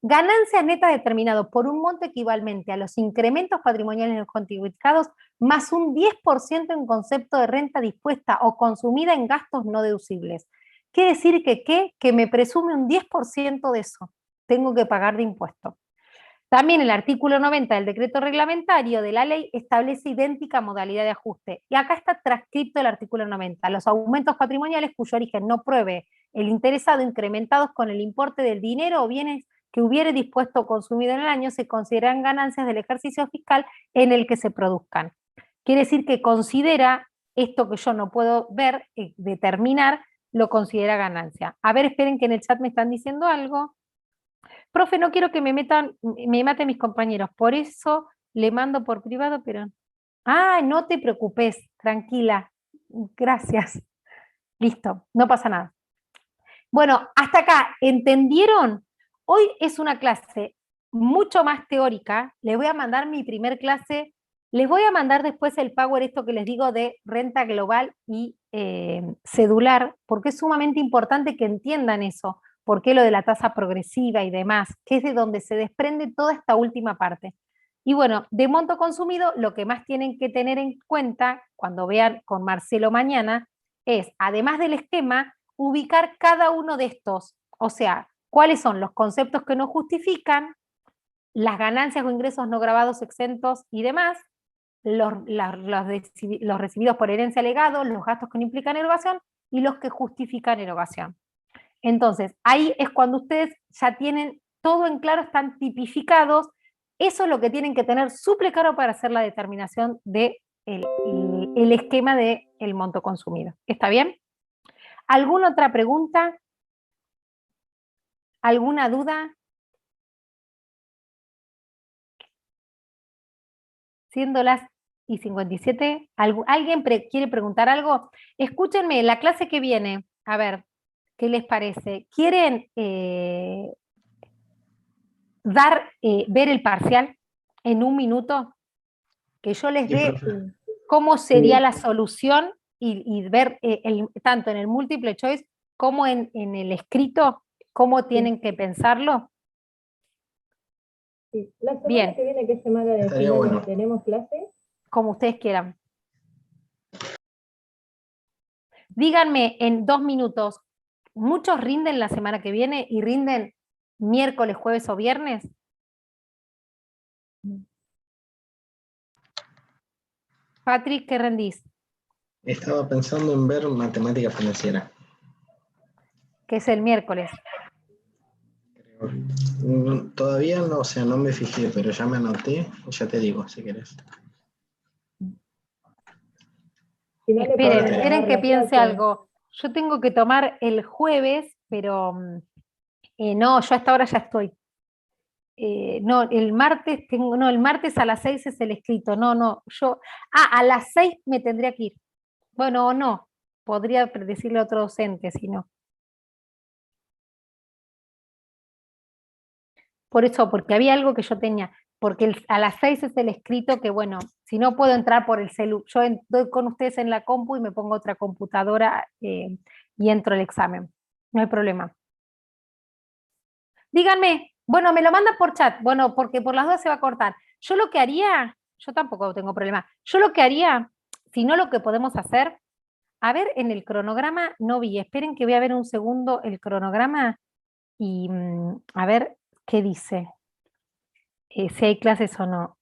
A: Ganancias netas determinados por un monto equivalente a los incrementos patrimoniales no justificados más un 10% en concepto de renta dispuesta o consumida en gastos no deducibles. Quiere decir que me presume un 10% de eso. Tengo que pagar de impuesto. También el artículo 90 del decreto reglamentario de la ley establece idéntica modalidad de ajuste. Y acá está transcrito el artículo 90. Los aumentos patrimoniales cuyo origen no pruebe el interesado incrementados con el importe del dinero o bienes que hubiere dispuesto o consumido en el año se consideran ganancias del ejercicio fiscal en el que se produzcan. Quiere decir que considera esto que yo no puedo ver, determinar, lo considera ganancia. A ver, esperen que en el chat me están diciendo algo. Profe, no quiero que me maten mis compañeros, por eso le mando por privado, pero... Ah, no te preocupes, tranquila. Gracias. Listo, no pasa nada. Bueno, hasta acá, ¿entendieron? Hoy es una clase mucho más teórica. Les voy a mandar mi primer clase. Les voy a mandar después el power, esto que les digo de renta global y cedular, porque es sumamente importante que entiendan eso. ¿Por qué lo de la tasa progresiva y demás? Que es de donde se desprende toda esta última parte. Y bueno, de monto consumido, lo que más tienen que tener en cuenta cuando vean con Marcelo mañana es, además del esquema, ubicar cada uno de estos, o sea, cuáles son los conceptos que no justifican, las ganancias o ingresos no grabados, exentos y demás, los recibidos por herencia legado, los gastos que no implican erogación y los que justifican erogación. Entonces, ahí es cuando ustedes ya tienen todo en claro, están tipificados, eso es lo que tienen que tener súper claro para hacer la determinación del esquema del monto consumido. ¿Está bien? ¿Alguna otra pregunta? ¿Alguna duda? Siendo las y 57, ¿alguien quiere preguntar algo? Escúchenme, la clase que viene, a ver, ¿qué les parece? ¿Quieren ver el parcial en un minuto? Que yo les dé cómo sería la solución y ver tanto en el multiple choice como en el escrito, cómo tienen que pensarlo.
C: Sí. La semana
A: Bien.
C: que viene, ¿qué semana de
B: Estaría
C: finales
B: bueno.
C: tenemos clase?
A: Como ustedes quieran. Díganme en 2 minutos, ¿muchos rinden la semana que viene y rinden miércoles, jueves o viernes? Patrick, ¿qué rendís?
B: Estaba pensando en ver matemática financiera.
A: Que es el miércoles.
B: Todavía no, o sea, no me fijé, pero ya me anoté, ya te digo, si querés.
C: Si no, le
A: Esperen,
C: podemos
A: esperen
C: dar
A: que
C: la
A: piense
C: clase.
A: algo. Yo tengo que tomar el jueves, pero no, yo hasta ahora ya estoy. No, el martes tengo, no, el martes a las 6 es el escrito, no, a las 6 me tendría que ir. Bueno, o no, podría decirle a otro docente, si no. Por eso, porque había algo que yo tenía, porque a las 6 es el escrito que, bueno, si no puedo entrar por el celu, yo doy con ustedes en la compu y me pongo otra computadora y entro al examen. No hay problema. Díganme, bueno, me lo mandan por chat, bueno, porque por las dudas se va a cortar. Yo lo que haría, yo tampoco tengo problema, yo lo que haría, si no lo que podemos hacer, a ver, en el cronograma no vi, esperen que voy a ver un segundo el cronograma y a ver qué dice, si hay clases o no.